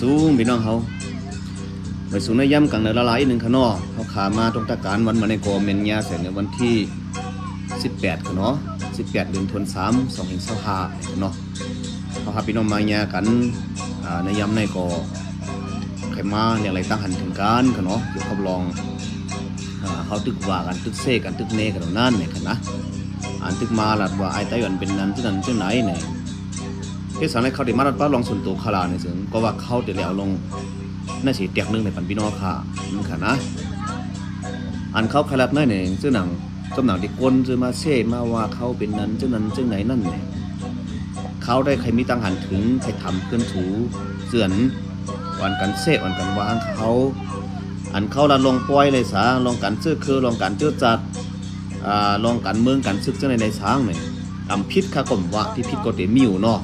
สูงพี่น้องเขาไปสูงในย่ำกังในละลายหนึ่งขนอเขาขามาตรงตะการวันมาในโกเมนยาเสร็จในวันที่18ขนอ18เดือนธันวาคม2525เนาะเขาหาพี่น้องมาญากันในย่ำในก็ใครมาอย่างไรตั้งหันถึงการขนอเดี๋ยวเขาลองเขาตึกว่ากันตึกเซกันตึกเนกันนั่นเนี่ยนะตึกมาหลัดว่าไอ้ไต้หวันเป็นนั้นที่นั่นที่ไหนเนี่ยที่สั่งให้เขาได้มาลัดป้าลองส่วนตัวขลาเนี่ยถึงก็ว่าเขาได้แล้วลงน่าสิเตียกนึงในปันพี่น้องค่ะนั่นค่ะนะเขาขลับนั่นเองซึ่งหนังสำหนังที่คนจะมาเซ่มาว่าเขาเป็นนั้นเจ้านั้นเจ้าไหนนั่นเนี่ยเขาได้ใครมีตังหันถึงใครทำเคลื่อนถูเสื่อนวันกันเซ่วันกันวางเขาเขาละลงปล่อยเลยสาลองกันเชื่อคือลองกันเชื่อจัดลองกันเมืองกันซึกเจ้าในช้างเนี่ยพิษข้ากลมว่าที่พิษก็เตมิวเนาะ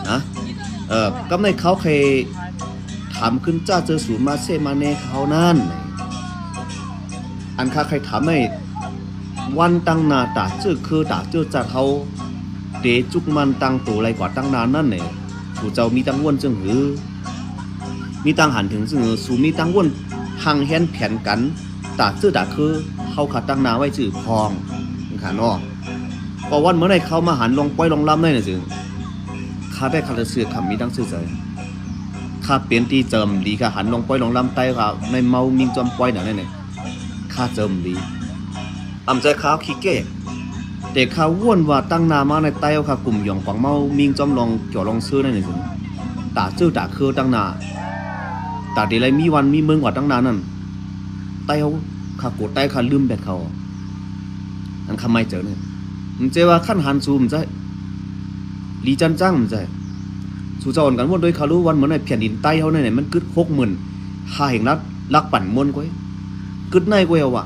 นะก็ในเขาเคยถามขึ้นจ้าเจอสูมาเซมาเนเขานั่นข้าใครถามให้วันตั้งนาตาเจอคือตาเจอจัดเขาเดจุกมันตั้งตัวอะไรกว่าตั้งนานนั่นเนี่ยถูเจ้ามีตั้งวนจึงหือมีตั้งหันถึงจึงหือสูมีตั้งวนหังแฮนแผนกันตาเจอตาคือเขาขาดตั้งนาไว้จื่อพองขาเนาะพอวันเมื่อไรเขามาหันลงป้อยลงล้ำได้เนี่ยจึงข้าได้คาเสือคำมีตั้งซื่อใจข้าเปลี่ยนตีเจิมดีข้าหันลงป้อยลงล้ำไตข้าในเมามิงจอมป้อยหน่ะเนี่ยข้าเจิมดีใจข้าขี้เก้แต่ข้าว่นว่าตั้งนามาในไตข้ากลุ่มหยองปังเมามิงจอมลองจ่อลองซื้อนั่นเนี่ยจึงตาจื้อตาคือตั้งนาตาเดี๋ยวไรมีวันมีเมืองกว่าตั้งนานั่นไตข้าโกรธไตข้าลืมแบบเขาข้าไม่เจอเนี่ยมันเจว่าขั้นหันซูมใจลีจันจ้างมันใจสู่เจ้าอ่อนกันวนโดยเขารู้วันเหมือนในแผ่นดินใต้เขาเนี่ยมันกึด60,000หาแห่งรักปั่นมวนก้อยกึดในก้อยเอาวะ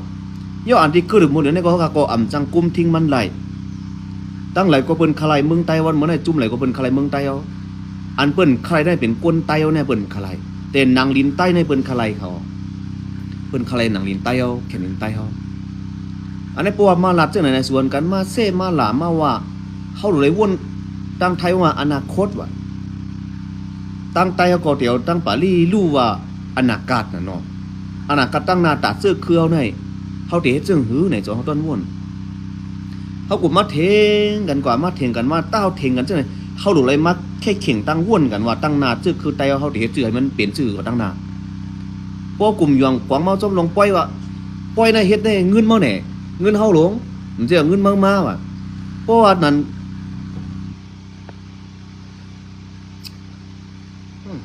ย่ออันที่กึดมวนเดี๋ยวนี้ก็เขาก็จังกุมทิ้งมันไหลตั้งไหลก็เปิ้นคลายเมืองใต้วันเหมือนในจุ่มไหลก็เปิ้นคลายเมืองใต้เอาเปิ้นคลายได้เป็นก้นใต้เอาเนี่ยเปิ้นคลายแต่นางลินใต้ในเปิ้นคลายเขาเปิ้นคลายนางลินใต้เอาแผ่นดินใต้เขานี้ปวดมาหลับจังไหนในส่วนกันมาเซ่มาหลามาว่าเขาเลยวนตั้งไทยว่าอนาคตว่ะตั้งไตเขาก็เดี๋ยวตั้งปาลี่รู้ว่าอนาคตน่ะเนาะอนาคตตั้งหน้าตาเสื้อเครือในเขาเตะจึงหือในจอเขาต้นวนเขากลุ่มมาเทงกันกว่ามาเทงกันมาเต้าเทงกันจังไหนเขาดูเลยมักแค่เข่งตั้งวนกันว่าตั้งหน้าชื่อคือไตเขาเตะชื่อให้มันเปลี่ยนชื่อกับตั้งหน้าพวกกลุ่มยองกวางเมาจมลงปล่อยว่าปล่อยในเฮ็ดได้เงินเมาแหน่เงินเฮาหลงมันจะเงินมาว่ะเพราะว่านั้น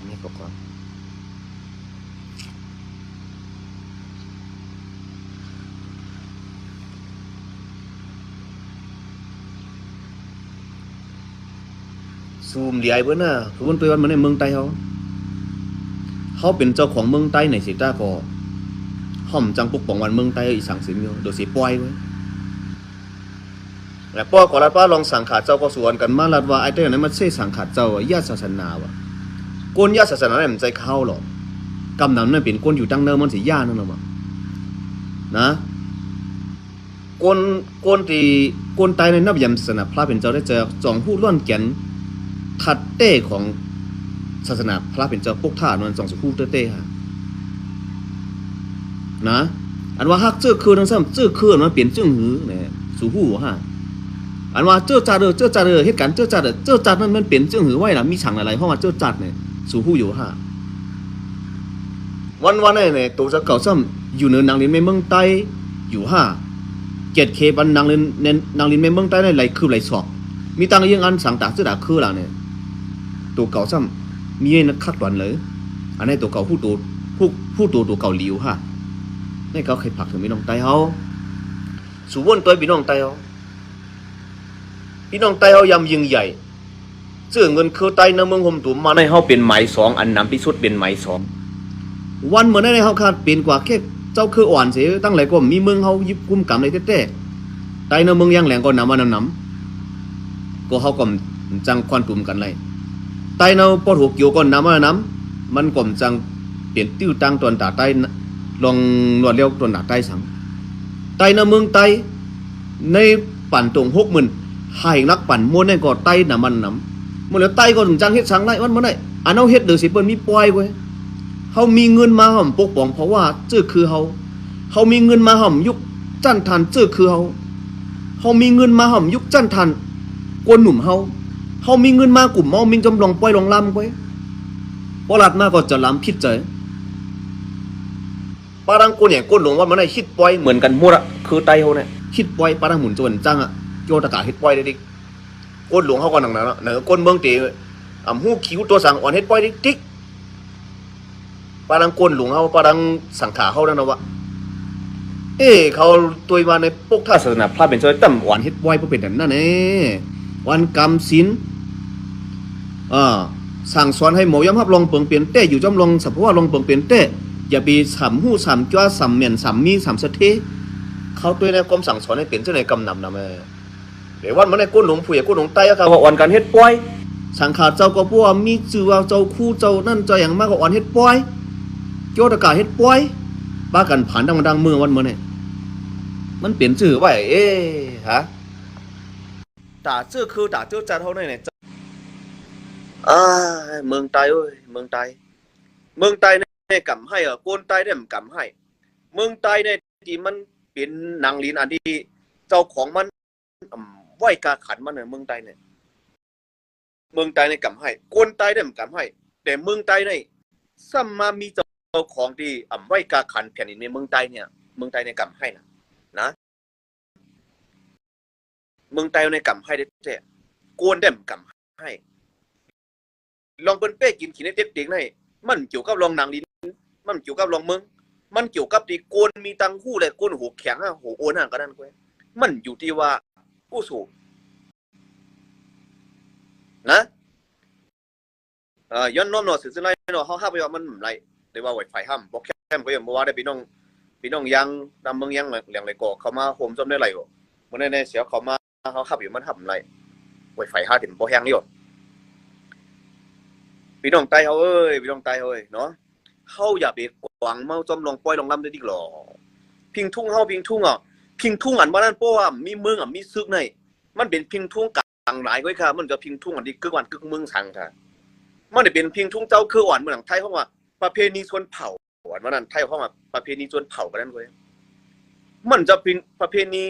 นี่ก็ก่อนซูมดีไอเบิ้ลน่ะคือวันตัววันมันในเมืองไต้เขาเป็นเจ้าของเมืองไต้ในสิต้าก็ห่อมจังปกป้องวันเมืองไต้อีสังสิมอยู่โดยสิปล่อยไว้แล้วป้อก่อนรัดป้าลองสังขาดเจ้าก็สวนกันมาลัดว่าไอ้เต้นั้นมันเสสังขาดเจ้าญาติศาสนาวะก้นญาติศาสนาเนี่ยมันใจเข้าหรอกกำนั้นเป็นก้นอยู่ตั้งเนิมมันสิญาตินั่นหรอมั้งนะก้นที่ก้นไตในนับยำศาสนาพระเป็นเจ้าได้เจอจองผู้ล้วนแก่นทัดเต้ของศาสนาพระเป็นเจ้าพวกท่านมันจองสุผู้เต้ฮะนะอันว่าฮักเจ้าคือทั้งซ้ำเจ้าคือมันเปลี่ยนเจ้าหือเนี่ยสู่ผู้ฮะอันว่าเจ้าจัดเหตุการณ์เจ้าจัดมันเปลี่ยนเจ้าหือไว้นะมีฉังอะไรเพราะว่าเจ้าจัดเนี่ยสู่ผู้อยู่ฮะวันเนี่ยตัวจะเก่าซ้ำอยู่เนินนางลินในเมืองใต้อยู่ฮะ7K บันนางลินในเมืองใต้ในไหลคือไหลสอบมีตังยังอันสังตาเจ้าด่าคือล่ะเนี่ยตัวเก่าซ้ำมีนักคัดวันเลยอันนี้ตัวเก่าผู้ตัวเก่าหลิวฮะนี่เขาเคยผักถึงพี่น้องไต้เขาสู่วนตัวพี่น้องไต้เขาพี่น้องไต้เขายำยิงใหญ่เสื่อเงินคือไต้ในเมืองห่มตุ่มมาในเขาเป็นไหม2อันนำพิสุดเป็นไหม2วันเหมือนในเขาขาดเป็นกว่าแค่เจ้าคืออ่อนเสียตั้งหลายก็มีเมืองเขายิบกุมกำเลยเต้ไต้ในเมืองยังแหลงก็นำมานำก็เขาก็จังควันตุ่มกันเลยไต้ในปอดหัวเกี่ยวก็นำมานำมันก็จังเปลี่ยนติ้วตั้งตอนตาไต้ลองนวดเลี้ยวตอนหนาใต้สังไต้ในเมืองไต้ในปั่นตรง60,000หายนักปั่นม้วนในก่อไต้น่ะมันน้ำ มื่อแล้วไตก็ถึงจังเฮ็ดสังได้วันเมื่อไหร่ อันเอาเฮ็ดเดือสิเปิ้นมีปล่อยเว้ยเฮามีเงินมาห่มปกป้องเพราะว่าจื้อคือเฮามีเงินมาห่มยุคจันทันจื้อคือเฮามีเงินมาห่มยุคจันทันกวนหนุ่มเฮามีเงินมากลุ่มเมามิงจำลองปล่อยลองลำเว้ยพอลัดมาก็จะลำผิดใจปารังคนอย่างก้นหลงว่ามันได้คิดปล่อยเหมือนกันหมดอะคือไตเฮาเนี่ยคิดปล่อยปารังหมุนจวนจังอะโยตะกาเฮ็ดปล่อยได้ดิก้นหลวงเฮาก็หนังนั้นเนอก้นเมืองตีหู้คิ้วตัวสังอ่อนเฮ็ดปล่อยดิติ๊กปารังก้นหลวงเฮาปารังสังขาเฮานั่นน่ะวะเขาตัวมาในพวกศาสนาพระเป็นซอยตั้มหวานเฮ็ดปล่อยบ่เป็นนั่นแน่วันกรรมศีลสั่งสอนให้หมอยำรับลองเปิงเปลี่ยนเต้อยู่จอมลองสัพพว่าลองเปิงเปลี่ยนเต้อย่าไปสำหู้สำจ้าสำเหมียนสำมีสำสะเทเขาตัวในความสั่งสอนให้เปลี่ยนเจ้าในกำนำนะแม่เดี๋ยววันมันในก้นหลงผู้ใหญ่ก้นหลงใต้ครับว่าอ่อนกันเฮ็ดปล่อยสังขารเจ้าก็พวกมีจื่อว่าเจ้าคู่เจ้านั่นเจ้าอย่างมากก็อ่อนเฮ็ดปล่อยโยตะกาเฮ็ดปล่อยบ้ากันผ่านดังเมืองวันเมื่อเนี่ยมันเปลี่ยนชื่อไว้ฮะตาชื่อคือตาชื่อจัดเท่าไหร่เนี่ยเมืองไต้เอ้ยเมืองไต้เนี่ยกำให้โกนไต้เนี่ยมันกำให้เมืองไต้เนี่ยที่มันเป็นนางลีนอันที่เจ้าของมันไหวกาขันมันเนี่ยเมืองไต้เนี่ยกำให้โกนไต้เนี่ยมันกำให้แต่เมืองไต้เนี่ยซ้ำมามีเจ้าของที่ไหวกาขันแผ่นดินในเมืองไต้เนี่ยกำให้นะเมืองไต้เนี่ยกำให้ได้แต่โกนเนี่ยมันกำให้ลองเปิ้นเป้กินขี้ในเด็กๆในมันเกี่ยวกับลองนางลิ้นมันเกี่ยวกับลองเมืองมันเกี่ยวกับที่โกนมีตังหู้และโกนหูแข็งหูโอนห่างกันนั่นก้อยมันอยู่ที่ว่าผู้สูนะย้อนน้อมหน่อสื่อไรหน่อเฮาห้าไปว่ามันไรได้ว่าไวไฟห้ามบ่แคมก็ยังบ่ว่าได้พี่น้องยังนำเมืองยังแหล่งไรก่อเข้ามาโฮมจมได้ไรบ่มื้อในเสียเขามาเฮาขับอยู่มันทำไรไวไฟ5ถึงบ่แฮงนี่บ่พี่น้องไต้เอ้ยเนาะเฮาอย่าไปกวางเมาจอมลองปล่อยลองลำได้ดิหรอพิงทุ่งเฮาพิงทุ่งอันว่านั้นเพราะว่ามีเมืองมีซึกในมันเป็นพิงทุ่งกลางหลายก้อยค่ะมันจะพิงทุ่งอันที่กึกวันกึกเมืองสังค่ะมันได้เป็นพิงทุ่งเจ้าคืออ่อนเมืองไทยเฮาว่าประเพณีชนเผ่าอันว่านั้นไทยเฮาว่าประเพณีชนเผ่ากันนั่นก้อยมันจะเป็นประเพณี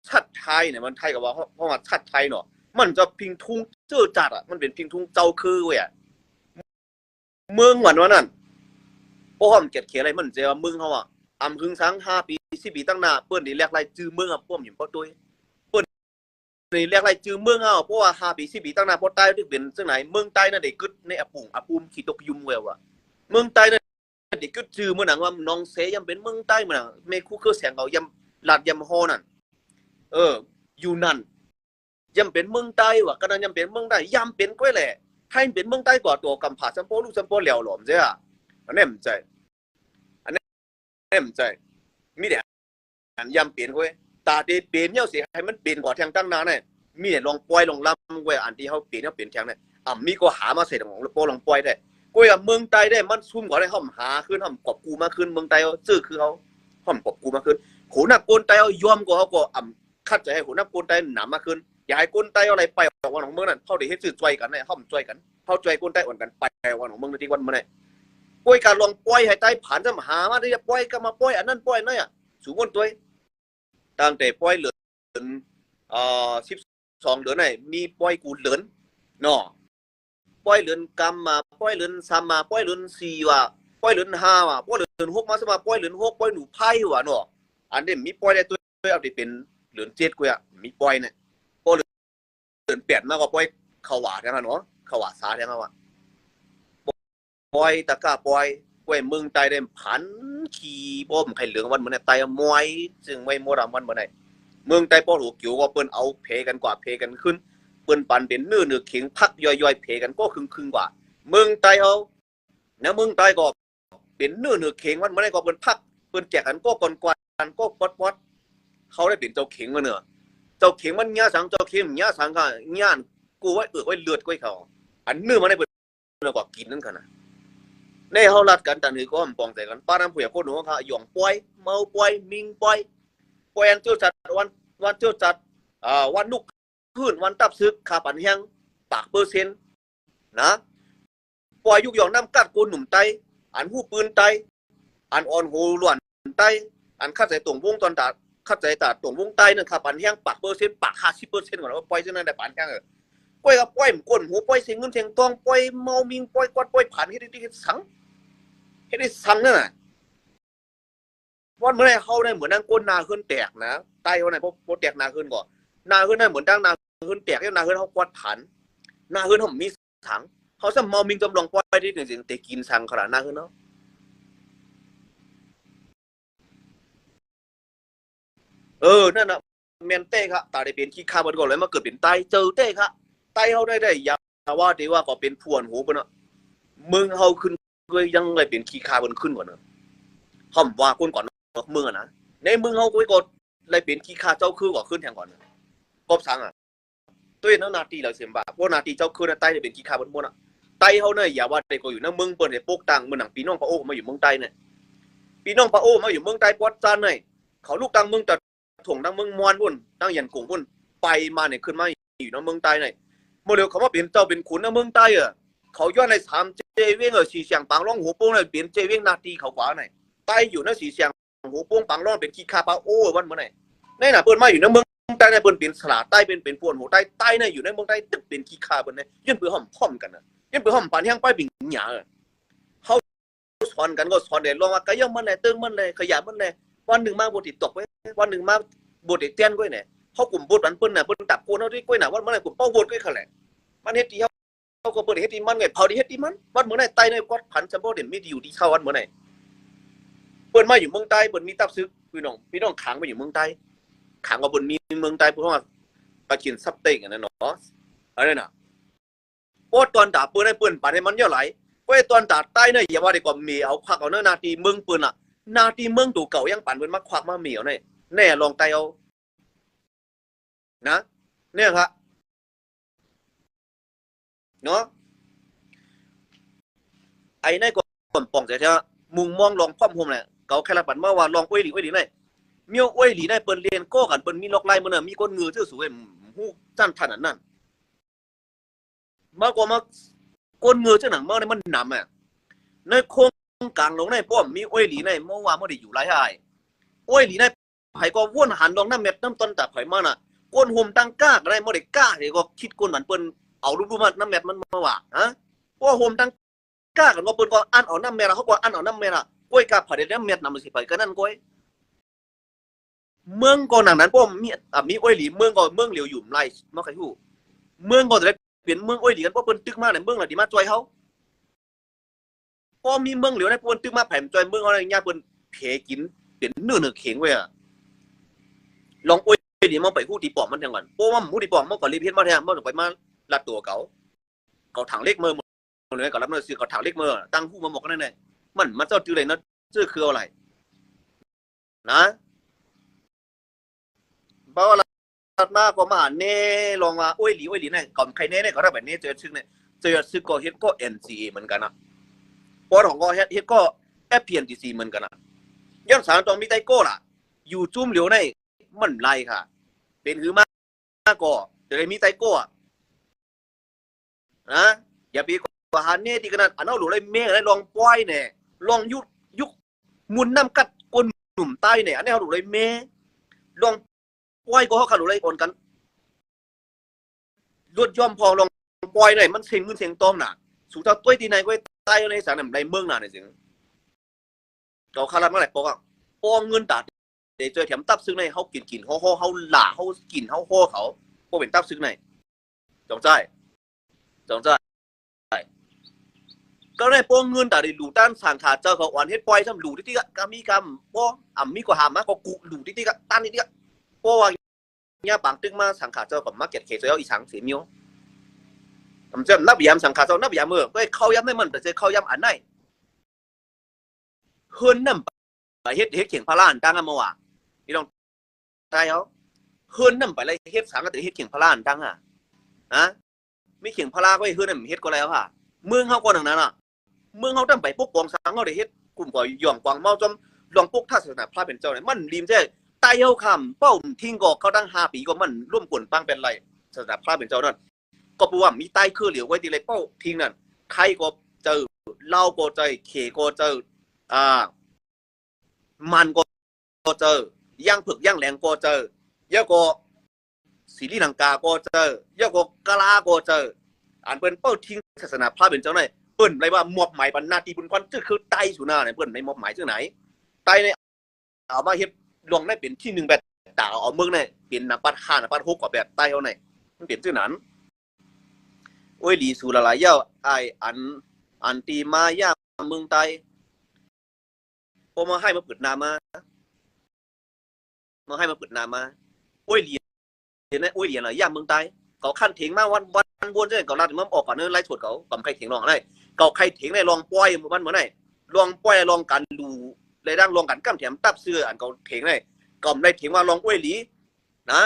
ชาติไทยเนี่ยมันไทยกับว่าเฮาว่าชาติไทยเนาะมันจะพิงทุ่งเจ้าจัดมันเป็นพิงทุ่งเจ้าคือเว้ยเมืองหวานว่านั่นป้อมเกียรติเขียอะไรมันจะว่าเมืองเฮาอำพึงสัง5 ปี10 ปีตั้งหน้าเปิ้นนี่แลกรายชื่อเมืองป้อมอยู่บ่ด้วยเปิ้นนี่แลกรายชื่อเมืองเฮาเพราะว่า5 ปี10 ปีตั้งหน้าพอใต้ที่เป็นจังไหนเมืองใต้นั่นได้กึดในอปุมขี้ตกยุมแววเมืองใต้นั่นได้กึดชื่อเมืองหนังว่าน้องเสยำเป็นเมืองใต้เมืองเมคุคือแสงเขายำลาดยำฮอนั่นอยู่นั่นยำเป็นเมืองใต้ว่ะก็นั้นยำเป็นเมืองใต้ยำเป็นก้อยแหละให้เป็นเมืองใต้กว่าตัวกำผาซัมโปลูกซัมโปเหลียวหลอมใช่อันนี้มันใจมีแต่อันยำเปลี่ยนก้อยตาเดีเปลี่ยนเยอะสิให้มันเปลี่ยนกว่าแทงตั้งนานเนี่ยมีแต่ลองปล่อยลองล้ำก้อยอันที่เขาเปลี่ยนแทงเนี่ยมีก็หามาเสร็จของโปลองปล่อยได้ก้อยเมืองใต้ได้มันซุ่มกว่าได้ห้อมหาขึ้นห้อมกอบกูมาขึ้นเมืองใต้ซื่อคือเขาห้อมกอบกูมาขึ้นโหนักโกนใต้เขายอมกว่าเขาก็คัดใจให้โหนักโกนใต้หนามาขึ้นอย่าให้ก้นใต้อะไรไปวันของเมืองนั่นเขาได้เฮ็ดสื่อจ่วยกันเนี่ยเขาจ่วยกันเขาจ่วยก้นใต้อ่อนกันไปวันของเมืองในที่วันมาเนี่ยปล่อยการลองปล่อยให้ใต้ผ่านจะมาหามาที่จะปล่อยก็มาปล่อยอันนั้นปล่อยนั่นสูงก้นตัวตั้งแต่ปล่อยเหลือ12 เดือนไหนมีปล่อยกูเหลือนเนาะปล่อยเหลือนกำมาปล่อยเหลือน3มาปล่อยเหลือน4ว่ะปล่อยเหลือน5ว่ะปล่อยเหลือน6มาสมาปล่อยเหลือน6ปล่อยหนูไพ่ว่ะเนาะอันนี้มีปล่อยได้ตัวเอาที่เป็นเหลือน7กูอ่ะมีปล่อยเนี่ยเดินเปลี่ยนมากกว่าปล่อยเขาหวาแทงกันเนาะเขาหวาซาแทงกันว่ะปล่อยตะก้าปล่อยกล้วยมึงตายได้ผันขี่ป้อมไข่เหลืองวันเหมือนตายมวยจึงไม่โมดำวันเหมือนไหนเมืองตายป้อหูเกี่ยวว่าเปิ้นเอาเพกันกว่าเพกันขึ้นเปิ้นปันเป็นเนื้อเข็งพักย่อยเพกันก็ครึ่งกว่าเมืองตายเอาเนี่ยเมืองตายก็เป็นเนื้อเข็งวันเหมือนไหนก็เปิ้นพักเปิ้นแจกกันก็ก่อนก็ป๊อดเขาได้เป็นเจ้าเข็งมาเนื้อเจ้าเข็งมันญ่าสังเจ้าเข็งญ่าสังก็ญ่านกูไว้ไว้เลือดก้อยเขาอันเนื้อมันได้เป็นแล้วก็กินนั่นกันนะในเฮารัดกันแต่นี่ก็ปองใจกันป้าน้ำผู้ใหญ่คนหนูค่ะหย่องปล่อยเมาปล่อยมิงปล่อยอันเจ้าจัดวันเจ้าจัดวันนุกขึ้นวันตับซึกขาปันแห้งปากเปอร์เซ็นต์ นะปล่อยยุกยองน้ำกัดโกนหนุ่มไตอันหู้ปืนไตอันอ่อนโหล้วนไตอันคัดใจตรงวงตอนตาคัดใจตาตรงวงไตนั่นครับปันแห้งปัก%ปัก50%ก่อนว่าปล่อยเท่านั้นได้ปันแห้งปล่อยกับปล่อยก้นหูปล่อยเสียงเงินเสียงทองปล่อยเมามิงปล่อยกวาดปล่อยผ่านเฮ็ดได้สังเฮ็ดได้สังนั่นน่ะวันเมื่อไรเฮาได้เหมือนนั่งก้นนาขึ้นแตกนะไตเฮาไหนพอแตกนาขึ้นก่อนนาขึ้นได้เหมือนดังนาขึ้นแตกแล้วนาขึ้นเฮากวาดผ่านนาขึ้นเฮามีสังเขาจะเมามิงจำลองปล่อยได้จริงๆแต่กินสังขนาดนาขึ้นเนาะนั่นน่ะแม่นเต้ค่ะตาได้เป็นขี้ข้าบ่ก่อนเลยมาเกิดเป็นไตเจอเต้ค่ะไตเฮาได้อย่าว่าแต่ว่าก็เป็นพวนหูเพิ่นน่ะมึงเฮาขึ้นก็ยังได้เป็นขี้ข้าเพิ่นขึ้นกว่าเนาะห่อมว่าคนก่อนมึงอ่ะนะในมึงเฮาก็กดเลยเป็นขี้ข้าเจ้าคือก็ขึ้นแทงก่อนกบสังอ่ะตัวเนาะนาทีแล้วเสียบ่าพวกนาทีเจ้าคือน่ะไตได้เป็นขี้ข้าเพิ่นบ่น่ะไตเฮาเนี่ยอย่าว่าแต่ก็อยู่นะมึงเปิ้นได้ปกตังมื้อหนังพี่น้องพระโอ้มาอยู่เมืองใต้เนี่ยพี่น้องพระโอ้มาอยู่เมืองใต้ปอดจานเนี่ยเขาลูกตังมึงแต่ถ่งดังมึงมวนพุ่นตั้งยันกงพุ่นไปมาเนี่ยขึ้นมาอยู่ในเมืองใต้เนี่ยโมเดลเขาว่าเป็นเจ้าเป็นขุนในเมืองใต้อ่ะเขาย้อนใน3เจเวงสีเสียงปังร้องหัวโป้งเลยเป็นเจเวงนาทีเขากว่าเนี่ยใต้อยู่ในสีเสียงหัวโป้งปังร้องเป็นขี้คาปาโอ้วันเมื่อไหร่ในน่ะเปิ้นมาอยู่ในเมืองใต้ในเปิ้นเป็นสลาใต้เป็นพวนหัวใต้เนี่ยอยู่ในเมืองใต้ตึกเป็นขี้คาเปิ้นเนี่ยยื่นปืนห่อมพร้อมกันนะยื่นปืนห่อมปานแห้งไปบิ่งหยาเขาสอนกันก็สอนเด็ดลองว่ากระย่อมมันเลยเติ้งมันเลยขยะมันเลยวันหนึ่งมาบทติดตกไว้วันหนึ่งมาบทเด็ดเตี้ยนก้อยเนี่ยเขากลุ่มบทมันเปิ้นน่ะเปิ้นตับโกนเอาด้วยก้อยน่ะวันเมื่อไหร่กลุ่มเป้าบทก้อยเขาแหละมันเฮ็ดที่เขาก็เปิ้นเฮ็ดที่มันไงเผาที่เฮ็ดที่มันวันเมื่อไหร่ใต้ในกอดพันจำบ่เด่นไม่ดีอยู่ที่เข้าวันเมื่อไหร่เปิ้นมาอยู่เมืองใต้เปิ้นมีตับซึกพี่น้องขังไปอยู่เมืองใต้ขังว่าเปิ้นมีเมืองใต้เพราะว่าปะกินซับเต็งอันนั้นเนาะอะไรน่ะโอ้ตอนตาเปิ้นให้เปิ้นปานให้มันย่อไหลโอ้ยตอนตาใต้เนี่ยอย่าว่าได้ก็มีเอาควักเอาเนาะนาทีเมืองเปิ้นน่ะนาทีเมืองตู่เก่ายังปั่นเปิ้นมาควักมาเหมียวเนี่ยแน่ลองไตเอานะเนี่ยครับเนาะไอ้ในก็ป่องใจเถอะมุงมองลองคว่ำโฮมแหละเก่าแค่ละปันเมื่อวานลองอ้วยหลีเนี่ยเมียวอ้วยหลีได้เปิ้นเรียนโก้กันเปิ้นมีล็อกไล่มื้อน่ะมีคนงือซื่อสวยฮู้จั่นทันอันนั้นมากกว่ามาคนงือจังหนังเมื่อนี่มันหนำอ่ะในโครงกลางลงในป้อมมีอ้วยหลีในเมื่อวานบ่ได้อยู่หลายหายอ้วยหลีในไผก็วนหันลองน้ำเม็ดน้ำต้นตาไผมาน่ะก้นห่มตั้งก้าอะไรบ่ได้ก้าเดี๋ยวก็คิดก้นเหมือนเปิ้นเอารูปๆมาน้ำเม็ดมันมาว่าฮะเพราะห่มตั้งก้ากันว่าเปิ้นก็อันเอาน้ำเม็ดเขาก็อันเอาน้ำเม็ดกล้วยกาผาเด็ดน้ำเม็ดนำสิไปก็นั่นก้อยเมืองก็หนังนั้นพวกมีอ้อยหลีเมืองก็เมืองเหลียวอยู่ไรมาใครฮู้เมืองก็จะได้เปลี่ยนเมืองอ้อยหลีกันเพราะเปิ้นตึกมาในเมืองน่ะดีมาจอยเขาพอมีเมืองเหลียวในเปิ้นตึกมาแผ่นจอยเมืองอะไรญาเปิ้นเพกินเป็นเนื้อเข็งไว้อ่ะลองอ้อยหลีมาไปฮู้ตีปอมมันจังก่อนเพราะว่าฮู้ตีปอมมันก็รีบเฮ็ดมาแท้มันไปมาลัดตัวเขาถังเล็กมือเลยก็รับเนื้อซื้อเขาถังเล็กมือตั้งฮู้มาหมกนั่นแหละมันเจ้าจื้ออะไรนะชื่อคืออะไรนะเพราะว่าลัดมาก็มาเน่ลองว่าอ้อยหลีเนี่ยก่อนใครเน่เนี่ยก็ได้แบบนี้เจอชื่อเนี่ยเจอชื่อก็เฮ็ดก็ NCA เหมือนกันนะปอของก็เฮ็ดก็ FPNTC เหมือนกันนะย้อนสารตรงมีไตโก้ล่ะอยู่จุ่มเหลียวในมันไรค่ะเป็นคือมากก็จะได้มีไตโก้นะอย่าไปกว่าหาเน่ที่ขนาดอันเอาหลุดเลยเมฆเลยลองป้อยเนี่ยลองยุกมุนน้ำกัดก้นหนุ่มใต้เนี่ยอันนี้เอาหลุดเลยเมฆลองป้อยก็เขาขาดหลุดเลยโอนกันรวดย่อมพอลองป้อยเนี่ยมันเสียงเงินเสียงต้อมน่ะสุดท้ายตัวที่ไหนก็ใต้ในสารในเมืองน่ะในเสียงเราคาราเมื่อไหร่ปอกปองเงินตัดเดี๋ยวเจอแถมตับซึ้งในเขากินเขาหล่าเขากินเขาพวกเป็นตับซึ้งในจงใจก็ได้ปองเงินแต่ได้หลูด้านสังขาเจ้าเขาอ่อนเฮ็ดปล่อยซ้ำหลูที่กามีกรรมป้อมีกว่าหามะก็กุหลูที่ตั้นนี่ป้อว่าเนี่ยบางตึกมาสังขาเจ้ากับมาเก็ตเคสแล้วอีสังเสียมิวผมจะนับยามสังขาเจ้านับยามเมื่อก็เข้าย้ำไม่มันแต่จะเข้าย้ำอันไหนเฮือนน้ำไปเฮ็ดเขียงพาราอันตั้งอ่ะเมื่อวานพี่น้องตายเขาเฮือนน้ำไปเลยเฮ็ดสังก็ถือเฮ็ดเขียงพาราอันตั้งอ่ะนะไม่เขียงพาราก็เฮือนน้ำเฮ็ดก็แล้วค่ะเมืองเขาก็ดังนั้นอ่ะเมืองเขาตั้งไปปกป้องสังเขาได้เฮ็ดกลุ่มก่อหย่องกวางเมาจอมลองปกท่าศาสนาพระเป็นเจ้าเนี่ยมันริมใช่ตายเฮาคำเป้าทิ้งก็เขาตั้ง5 ปีก็มันร่วมกลุ่นปังเป็นไรศาสนาพระเป็นเจ้านั่น ก็พูดว่ามีใต้คือเหลียวไว้ที่ไรเป้าทิ้งนั่นใครก็เจอเล่าก็เจอเขก็เจอมันก็เจอย่างผึกย่างแหลงก็เจอยะก็ศรีลังกาก็เจอยะก็กะลาก็เจออันเปิ้นเป้าทิ้งศาสนาพระเป็นเจ้าไหนเปิ้นไรว่ามอบหมายบรรณาธิบุญควันคือไตสุนาเนี่ยเปิ้นในมอบหมายเจ้าไหนไตเนี่ยเอามาเฮ็ดลงได้เป็นที่หนึ่งแบบต่างเอาเมืองเนี่ยเป็นนักปัด5นักปัด6กว่าแบบไตเอาไหนมันเป็นชื่อนั้นโอ้ยหลีสู่ละลายเย้าไออันตีมาย่าเมืองไตพอมาให้มาเปิดนามาให้มาเปิดนามาโอ้ยเหรียญนะโอ้ยเหรียญอะไรย่าเมืองไตเขาขั้นเถียงมาวันบนเจ้าเขาลาดมันออกก่อนเนื้อไล่สดเขากำใครเถียงลองอะไรเขาใครเถียงในลองป้อยมันเหมือนไหนลองป้อยลองกันดูเลยดังลองกันกั้มแถมตับเสื้ออันเขาเถียงในกำได้เถียงว่าลองโอ้ยหลีนะ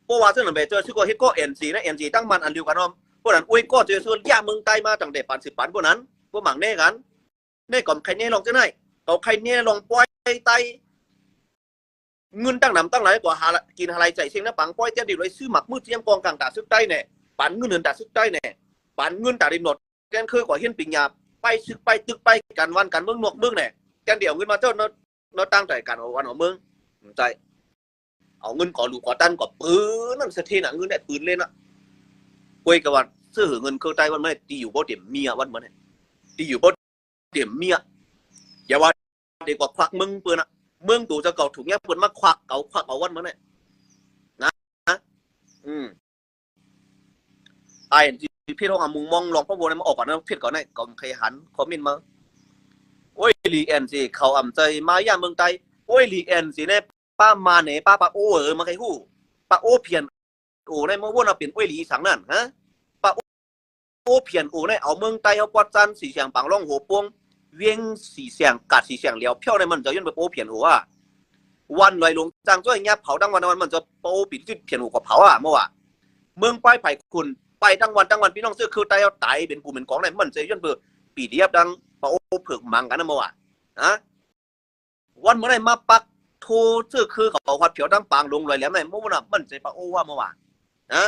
เพราะว่าซึ่งหลังไปเจอชื่อก็เฮ็ดก็เอ็นซีนะเอ็นซีตั้งมันอันเดียวกันเนาะพวกนั้นโอ้ยก็เจอส่วนย่าเมืองไตมาตั้งแต่ปัน10 ปันพวกนั้นพวกหมังเน่กันเน่กำใครเน่ลองจะไหนเขาใครเน่ลองป้อยไตเงินตั้งนำตั้งหลายกว่ากินอะไรใจเสียงนะปังป้อยเจ้าดิบเลยซื้อหมักมืดเทียมกองกลางตาซึกใต้เนี่ยปันเงินเดินตาซึกใต้เนี่ยปันเงินตาดินหนดแกนเคยกว่าเฮียนปิงยาไปซึกไปตึกไปกันวันกันเมืองนวกเมืองเนี่ยแกนเดี่ยวเงินมาเจ้าเนาตั้งใจกันวันของเมืองใจเอาเงินก่อหลูก่อตันก่อปืนนั่นเสถียรเงินได้ปืนเล่นอ่ะคุยกับวันซื้อเงินเคยใต้วันไม่ตีอยู่บ่เดี่ยมเมียวันเหมือนเนี่ยตีอยู่บ่เดี่ยมเมียอย่าว่าเด็กกว่าควักมึงปืนอ่ะเมืองตู่จะเก่าถูกเงี้ยเปิดมาควักเอาวันมาเนี่ยนะไอ้พี่ท้องมุงมองลองพ่อโบนี่มาออกก่อนนะเพียรก่อนนี่ก่อนใครหันคอมเมนต์มาโอ้ยลีแอนสิเขาอ่ำใจมาย่าเมืองไทยโอ้ยลีแอนสิเนี่ยป้ามาเนี่ยป้าโอ้มาใครหู้ป้าโอ้เพียนโอ้ในเมื่อวันเราเปลี่ยนโอ้ยลีสังนั่นฮะป้าโอ้เพียนโอ้ในเอาเมืองไทยเอาปอดจันสีเสียงปังร่องหัวปวงเวียงสีเสียงกัดสีเสียงเหลียวเพี้ยวในมันจะยื่นไปโป้เพียนหัววันลอยลงจางจ้อยเงี้ยเผาทั้งวันมันจะโป้ปิดที่เพียนหัวกับเผาเมื่อวานเมืองป้ายไผ่คุณไปทั้งวันพี่น้องเสื้อคือไตเอาไตเป็นกูเป็นของในมันจะยื่นเบอร์ปีเดียบดังโป้เผือกมังกันนะเมื่อวานนะวันเมื่อไรมาปักโทเสื้อคือเขาวัดเผียวดังปางลงลอยแหลมในเมื่อวานมันจะป้าโอ้ว่าเมื่อวานนะ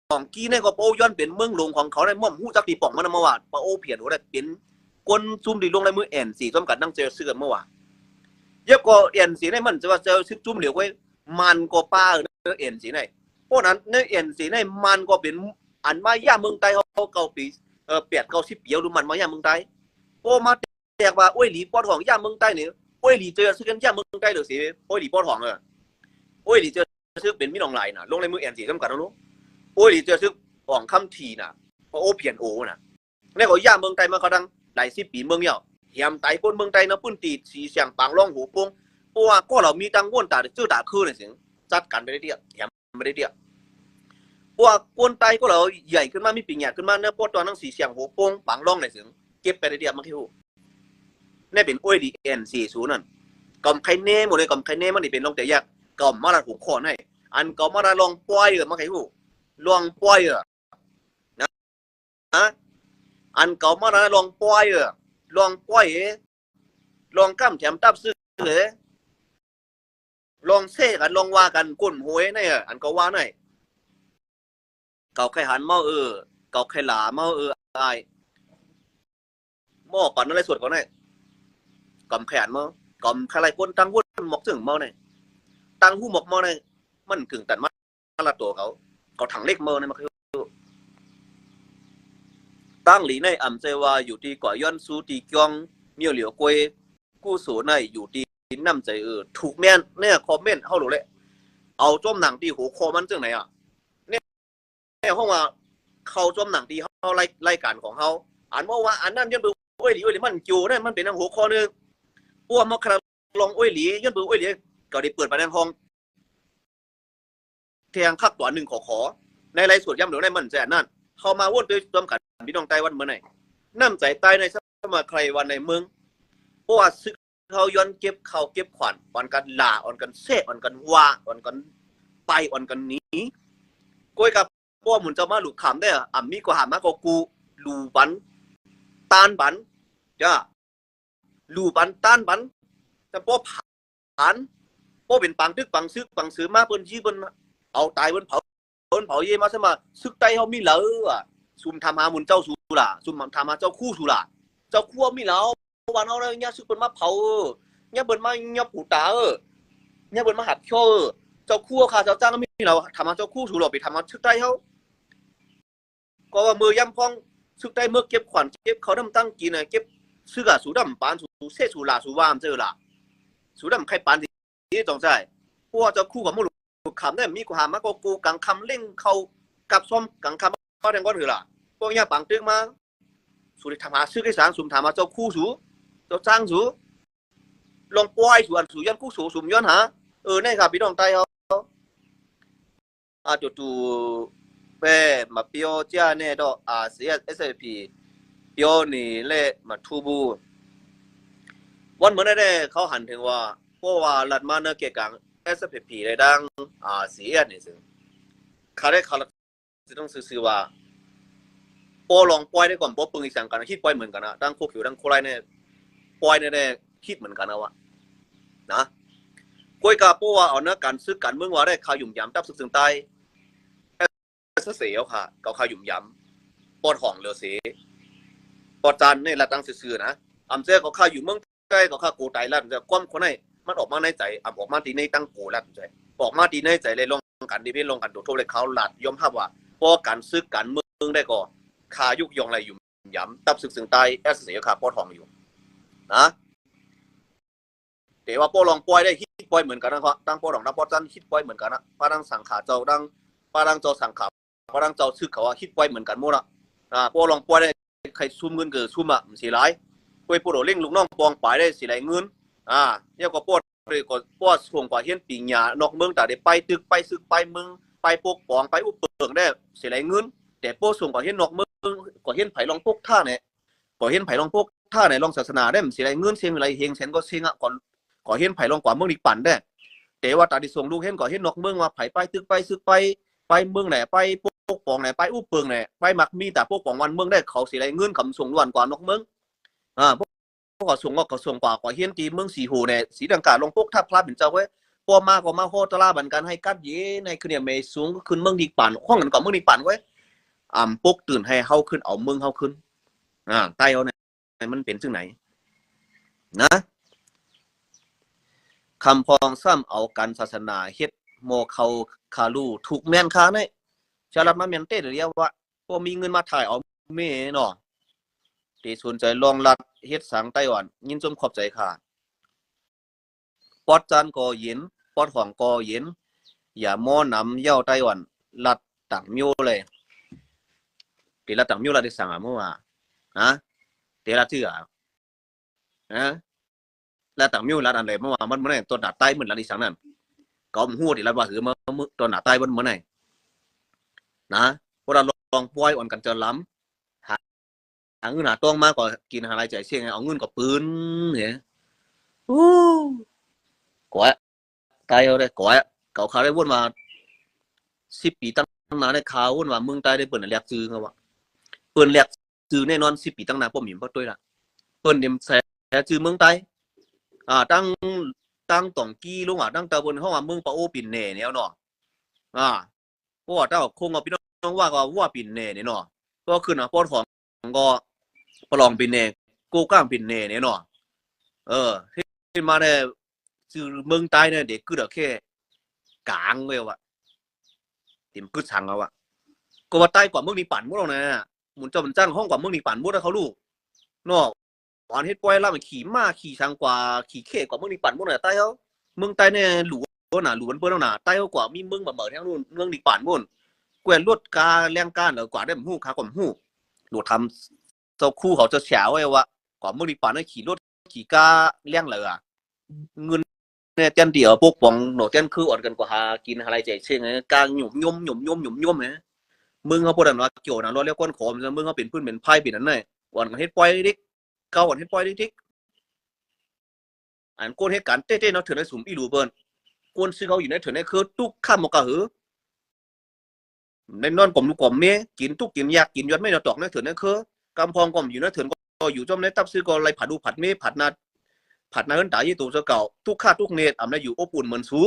ของกี้เนี่ยก็โป้ย้อนเป็นเมืองหลวงของเขาในม่อมหู้จักตีป่องมันเมื่อวานป้าโอ้เพียนหัวได้เป็นก้นซุ่มดีลงในมือแอนสีต้มกัดนั่งเจอเสื้อเมื่อวานเยอะก็แอนสีในมันจะว่าเจอซึกจุ่มเหลียวไว้มันก็ป้าเนื้อแอนสีในเพราะนั้นเนื้อแอนสีในมันก็เป็นอันมาย่าเมืองไทยเขาเก่าปี8-10 ปีดูมันมาย่าเมืองไทยโอ้มาแตกว่าโอ้ยหลีปอดของย่าเมืองไทยเนี่ยโอ้ยหลีเจอซึกกันย่าเมืองไทยเดี๋ยวสิโอ้ยหลีปอดของโอ้ยหลีเจอซึกเป็นมิลองไหลน่ะลงในมือแอนสีต้มกัดนะลูกโอ้ยหลีเจอซึกอ่องคำทีน่ะเพราะโอ้เพียนโอ้น่ะในเขาย่าเมืองไทยมาเขาดังหลาย10 ปีเมืองเหี่ยวเหี่ยมไตคนเมืองไทยนะปื้นตีสีเสียงปังร่องหูปงเพราะว่าก็เรามีตังวนตาชื่อตาคือเนี่ยเสียงจัดกันไปได้เดียวเหี่ยมไม่ได้เดียวเพราะว่าคนไทยก็เราใหญ่ขึ้นมามีปีใหญ่ขึ้นมาเนื้อปอดตัวนั่งสีเสียงหูปงปังร่องเนี่ยเสียงเก็บไปได้เดียวมาที่หูนี่เป็นโอ้ยดีเอ็น40นั่นกำไข่เน่หมดเลยกำไข่เน่มันนี่เป็นลงแต่ยากกำมาละหูคอให้อันกำมาละลองปล่อยมาไข่หูลองปล่อยนะอันเก่ามาแล้วลองปล่อยลองปล่อยลองกั้มแถมตับซื้อลองเซ่กันลองว่ากันก้นหวยนี่อันก็ว่านี่เก่าไข่หันเมาเก่าไข่หลาเมาไอ้หม้อก่อนนั่นอะไรส่วนก่อนนี่กำแขนเมากำไข่ไรก้นตั้งวุ้นหมกถึงเมาเนี่ยตั้งหูหมกเมาเนี่ยมันกึ่งตัดมาละตัวเขาถังเล็กเมาเนี่ยมันคือตั้งหลีในอ่ำเจว่าอยู่ที่ก่อย้อนสูตีกองเมียวเหลียวกวยกู้สูในอยู่ที่น้ำใจถูกแม่นเนี่ยคอมเมนต์เข้าหลุเลยเอาจ้มหนังตีหัวคอมันจังไหนอ่ะเนี่ยห้องว่าเขาจ้มหนังตีเขาไล่การของเขาอ่านว่าอันนั้นย้อนเบืออ้อยหลีมันจูเนี่ยมันเป็นหนังหัวคอนึงอ้วมมาคราลองอ้อยหลีย้อนเบืออ้อยหลีก็ได้เปิดไปในห้องเทียงคักตัวหนึ่งขอในไรส่วนย่ำเหลือในมันใจนั่นเข้ามาวนด้วยรวมกันพี่น้องไต้วันเมื่อไหร่น้ำใจใต้ในสมัยใครวันในเมืองเพราะว่าซึกเขาย้อนเก็บเขาเก็บขวัญอ่อนกันหล่าอ่อนกันเซ่อ่อนกันว่าอ่อนกันไปอ่อนกันนี้ก้อยกับพวกหมุนจะมาหลุดขำได้อ่ะมีกว่าหามากกว่ากูลูบันตานบันจ้าลูบันตานบันแต่พวกผ่านพวกเป็นปังตึกปังซึกปังซื้อมาเปิ้นชี้เปิ้นเอาตายเปิ้นเผา นเผาเย่มาซะมาซึกไตเฮามีเหลออ่ะซุมทำหามุนเจ้าสูล่ะซุมทำหาเจ้าคู่สูล่ะเจ้าคู่มีเหลาวันเฮาเนี่ยซึกเปิ้นมาเผาเนี่ยเปิ้นมาเนี่ยปูตาเนี่ยเปิ้นมาหัดโชเจ้าคู่ค่ะเจ้าจ้างก็มีเหลาทำหาเจ้าคู่สูหรอไปทำหาซึกไตเฮาก็ว่ามือย่ำพ้องซึกไตเมื่อเก็บขวัญเก็บเขาดำตั้งกินน่ะเก็บซึกอ่ะสูดำปานสูเซสูลาสูวามเจอล่ะสูดำใครปานที่ต้องใช่พวกเจ้าคู่กับมู่คำได้มีกว่ามาก็กูกังคำเล่งเขากับซ้อมกังคำก็แทงก้อนถือล่ะพวกเนี้ยปังตึกมาสุดทำหาซื้อที่สารสุ่มถามมาเจ้าคู่สูเจ้าจ้างสูลองปล่อยส่วนสูยันคู่สูสุ่มย้อนหานี่ครับพี่น้องไตเขาจู่ๆไปมาเปียวเจ้าเนี่ยดอกเสียSAP เปียวนี่เละมาทูบูวันเหมือนได้เขาหันถึงว่าเพราะว่าหลัดมาเนื้อเกี่ยกังSPP ได้ดังเสียนี่ซึ่งเขาได้เขาจะต้องซื้อว่าปอลองปล่อยได้ก่อนปอปึงอีกสั่งกันคิดปล่อยเหมือนกันนะดังโคขิวดังโคไรเนี่ยปล่อยได้คิดเหมือนกันนะวะนะกวยกาปอว่าเอาเนื้อการซื้อกันเมืองว่าได้ข่าวหยุ่มยำตับสึกสึงใต้เสียค่ะเขาข่าวหยุ่มยำปอดห่องเหลือเสียปอดจันเนี่ยละตั้งซื่อๆนะอำเจ้าเขาข่าวอยู่เมืองใต้เขาข่าวโกไตลั่นจะก้มคนไหนมันออกมาในใจออกมาตีในตั้งโกลัดใจออกมาตีในใจเลยลงกันดีเป็นลงกันโดดโทษเลยเขาหลัดยอมรับว่าพอการซื้อกันเมืองได้ก็คายุกยองอะไรอยู่ย้ำตับสึกสึงใต้เสียขาปอทองอยู่นะแต่ว่าปอลองปล่อยได้ฮิตปล่อยเหมือนกันนะครับตั้งปอดองตั้งปอจันฮิตปล่อยเหมือนกันนะป้าดังสังขาเจ้าดังป้าดังเจ้าสังขาป้าดังเจ้าซื้อเขาว่าฮิตปล่อยเหมือนกันหมดละปอลองปล่อยได้ใครซุ่มเงินเกิดซุ่มมันสีไรปล่อยปอดเล่งลูกน้องปองปลายได้สีไรเงินเนี่ยก็ปอดเลยก็ปอดส่งกว่าเฮียนปีญานอกเมืองแต่ได้ไปตึกไปซึกไปเมืองไปปกป้องไปอุปเปิงได้เสียไรเงินแต่ปอดส่งกว่าเฮียนนอกเมืองกว่าเฮียนไผ่ลองพกท่าเนี่ยกว่าเฮียนไผ่ลองพกท่าไหนลองศาสนาได้เสียไรเงินเสียงอะไรเฮงเซนก็เสียงก่อนกว่าเฮียนไผ่ลองกว่าเมืองอีกปั่นได้แต่ว่าตาดิส่งลูกเฮียนกว่าเฮียนนอกเมืองว่าไผ่ไปตึกไปซึกไปเมืองไหนไปปกป้องไหนไปอุปเปิงไหนไปมักมีแต่ปกป้องวันเมืองได้เขาเสียไรเงินคำส่งล้วนกว่านอกเมืองก็ส่งก็ส่งกว่าเฮียนตีเมืองสีหูเนี่ยสีดังกาลงพวกทับพลาเป็นเจ้าเว้ยพอมาก็มาโฮตลาบันกันให้กัดเย่ในคืนเนี่ยเมย์สูงขึ้นเมืองดีปั่นห้องกันก่อนเมืองดีปั่นเว้ยปกตื่นให้เฮาขึ้นเอาเมืองเฮาขึ้นใต้เอาเนี่ยมันเป็นซึ่งไหนนะคำพองซ้ำเอาการศาสนาเฮ็ดโมเขาคาลูถูกแมนคาเนี่ยชาลับมาเมียนเต้เรียกว่าพอมีเงินมาถ่ายเอาเมย์เนาะที่สนใจลองรัดเฮ็ดสังไต้หวันยินจมขอบใจค่ะปอดจันก็เย็นปอดของก็เย็นอย่าม้อนำเย้าไต้หวันรัดต่างมิวเลยตีรัดต่างมิวรัดได้สั่งเมื่อวานตีรัดชื่อรัดต่างมิวรัดอันไหนเมื่อวานมันเมื่อไหร่ตัวหนาใต้เหมือนรัดที่สั่งนั่นก็มันหัวตีรัดว่าหือมาตัวหนาใต้มันเมื่อไหร่นะพวกเราลองปล่อยอ่อนกันเจอล้ำเงินหาต้องมากกว่ากินอะไรใจเสี่ยงเอาเงินกับปืนเนี่ยก๋วยตายเอาได้ก๋วยเก่าขาได้วนมา10 ปีตั้งนานได้ข่าววนมาเมืองใต้ได้เปิดแหลกซื้อเขาว่าเปิดแหลกซื้อแน่นอน10 ปีตั้งนานป้อมหิมเพราะด้วยล่ะเปิดเดมแซ่ซื้อเมืองใต้ตั้งต่องกี้ลุงตั้งตะบนห้องเมืองปะโอปิ่นเน่เนี่ยเนาะเพราะว่าเจ้าคงเอาพี่น้องว่าปิ่นเน่เนี่ยเนาะก็ขึ้นปอดของก็ปลองปินเน่กูก้างปินเน่เนี่ยเนาะที่มาเนี่ยคือเมืองใต้เนี่ยเด็กก็เด็กแค่กลางเว้ยวะติมกึศสั่งเอาวะก็ว่าใต้กว่าเมืองนี้ปั่นมุดเราเนี่ยหมุนเจ้ามันจ้างห้องกว่าเมืองนี้ปั่นมุดแล้วเขาลูกเนาะตอนเฮ็ดปล่อยแล้วมันขี่ม้าขี่ช้างกว่าขี่เข่กว่าเมืองนี้ปั่นมุดเนี่ยใต้เขาเมืองใต้เนี่ยหลวน่ะหลวเปิ้นน่ะใต้เขากว่ามีเมืองแบบทั้งนู้นเมืองนี้ปั่นมุดแกวนรถกาแรงก้านกว่าได้หู้ค้ากว่าหู้หลวทำเจ้าคู่เขาจะแฉไว้ว่าก่อนเมื่อดีป่านนั้นขี่รถขี่กาเลี้ยงเลยเงินเนี่ยเต้นเดียวพวกปองหนูเต้นคืออ่อนกันกว่าหากินอะไรใจเช่นไงกลางหยุ่มย่มเนี่ยมึงเขาพูดว่าเกี่ยวนะรถเลี้ยวก้นขอมมึงเขาเป็นพื้นเป็นไพ่เป็นนั่นเลยอ่อนกันเฮ็ดปล่อยดิเก่าอ่อนเฮ็ดปล่อยดิอันก้นเฮ็ดการเต้เนาะเถื่อนได้สุ่มอีรูเบิ้ลก้นซื้อเขาอยู่ในเถื่อนได้คือทุกข้ามมกะหือในนอนกลมลูกกลมเมียกินทุกกินยากกินยอดไม่เราตอกในเถื่อนได้คือกำพองกลมอยู่ในเถื่อนก็อยู่จมในตับซื้อก็อะไรผัดดูผัดเมียผัดนาเฮิรนด่ายี่ตัวเก่าทุกข้าทุกเนตอำนาอยู่อบอุ่นเหมือนสู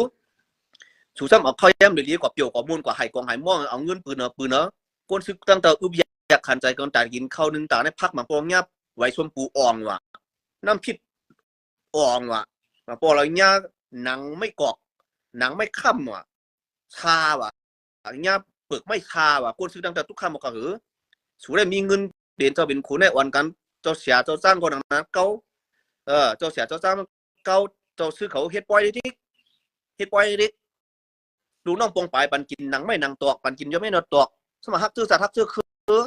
สูซ้ำเอาเข้าแย้มหรือดีกว่าเปี่ยวกว่ามูลกว่าไห่กองไห่ม่วงเอาเงินปืนเนาะก้นซึกตั้งแต่อึบอยากขันใจก่อนแต่กินข้าวนึงตาในพักมาปองยับไว้ชมปูอ่องว่ะน้ำพิษอ่องว่ะมาปอเราเนี่ยหนังไม่กอกหนังไม่ค่ำว่ะชาว่ะเนี่ยเปลือกไม่ชาว่ะก้นซึกตั้งแต่ทุกคำบอกก็หือสูได้มีเงินเด่นเจ้าเป็นคนในวันกันเจ้าเสียเจ้าสร้างคนนั้นเก้าเจ้าเสียเจ้าสร้างเก้าเจ้าซื้อเขาเฮ็ดปล่อยดิเฮ็ดปล่อยดิดูน้องปองปลายปันกินหนังไม่หนังตอกปันกินยังไม่นอตอกสมัครฮักซื้อสัตว์ฮักซื้อคือ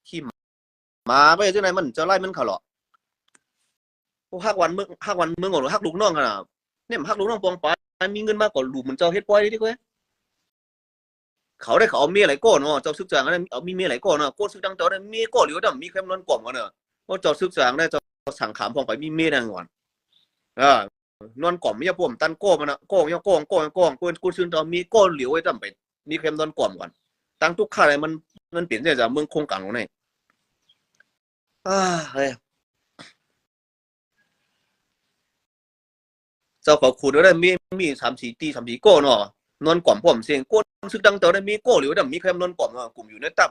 ขี้มาไปที่ไหนมันจะไล่มันเขาหรอพวกฮักวันเมืองหรือฮักลูกน้องกันนะเนี่ยฮักลูกน้องปองปลายมีเงินมากกว่าลูกมันเจ้าเฮ็ดปล่อยดิเว้ยเขาได้เขาเอาเมียไหลก้อนเนาะเจ้าซึกจางได้เอามีเมียไหลก้อนเนาะก้นซึกดังเจ้าได้เมียก้อนหรือว่ามีแค่นอนกล่อมกันเนาะว่าเจ้าซึกจางได้เจ้าสั่งขามพองไปมีเมียนั่งก่อนนอนกล่อมไม่ใช่พวกตันโก้มันนะโก้ยังโก้กูซึ่งตอนมีโก้เหลียวไว้จำไปมีแค่นอนกล่อมก่อนตั้งทุกข้าอะไรมันเปลี่ยนจากเมืองคงกังตรงไหนเฮ้ยเจ้าขอคุณได้มี3-4โก้เนาะนอนกล่อมผมเสียงโก้ซึกดังเจ้าได้มีโก้เหลียวแต่มีแค่นอนกล่อมกลุ่มอยู่ในตับ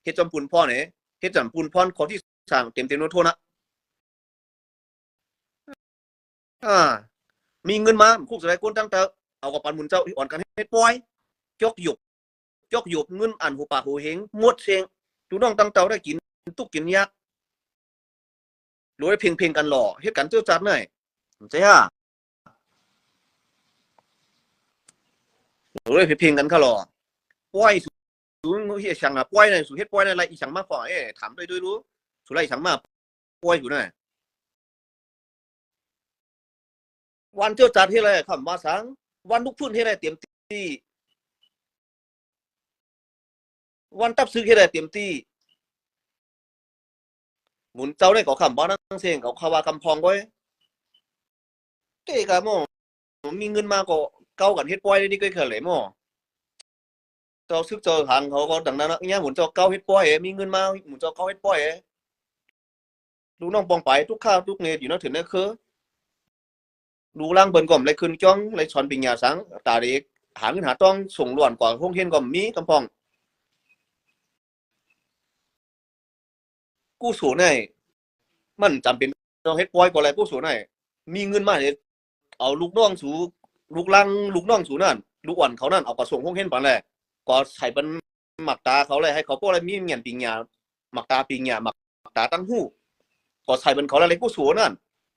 เฮ็ดจำปุนพ่อเนี่ยเฮ็ดจำปุนพ่อขอที่สั่งเต็มโน้ตโทษนะมีเงินมาคู่สลายก้นตั้งแต่เอากับปันมุนเจ้าอ่อนกันให้ปล่อยจกหยบเงินอันหูปากหูเฮงมดเสียงดูน้องตั้งเตาได้กินตุกกินยากรู้ได้เพียงกันหล่อเฮ็ดกันเจ้าจัดหน่อยใช่ฮะรู้ได้เพียงกันเขาหล่อปล่อยสูงเฮียช่างปล่อยในสูเฮ็ดปล่อยในอะไรอีช่างมาฝ่อถามด้วยรู้สูไรช่างมาปล่อยอยู่หน่อยวันเจ้าจัดที่ไรคำว่าสังวันลุกพื้นที่ไรเตรียมที่วันตับซื้อที่ไรเตรียมที่หมุนเจ้าได้ก็คำว่านั่งเสียงเขาคำว่าคำพองไว้เจ๊กันมั่งมีเงินมาก็เก้ากันเฮ็ดปล่อยนี่ก็เคยเลยมั่งเจ้าซึกเจ้าทางเขาก็ดังนั้นเนี่ยหมุนเจ้าเก้าเฮ็ดปล่อยมีเงินมาหมุนเจ้าเก้าเฮ็ดปล่อยดูน้องปองไปทุกข้าวทุกเนตอยู่นั่นถึงนั่นคือดูล่างเบิ่นก่อมเลยขึ้นจ้องเลยชอนปิญญาสังตาเด็กหาเงินหาต้องส่งหลวนกว่าห้องเฮียนก่อมมีกำพองกู้สูงในมันจำเป็นต้องเฮ็ดปล่อยกว่าอะไรกู้สูงในมีเงินมาเนี่ยเอาลูกน้องสูลูกล่างลูกน้องสูนั่นลูกอ่อนเขานั่นเอากระส่งห้องเฮียนปานแหละก็ใส่เป็นหมักตาเขาเลยให้เขาพวกอะไรมีเงียนปิญญาหมักตาปิญญาหมักตาตั้งหูก็ใส่เป็นเขาอะไรกู้สูนั่น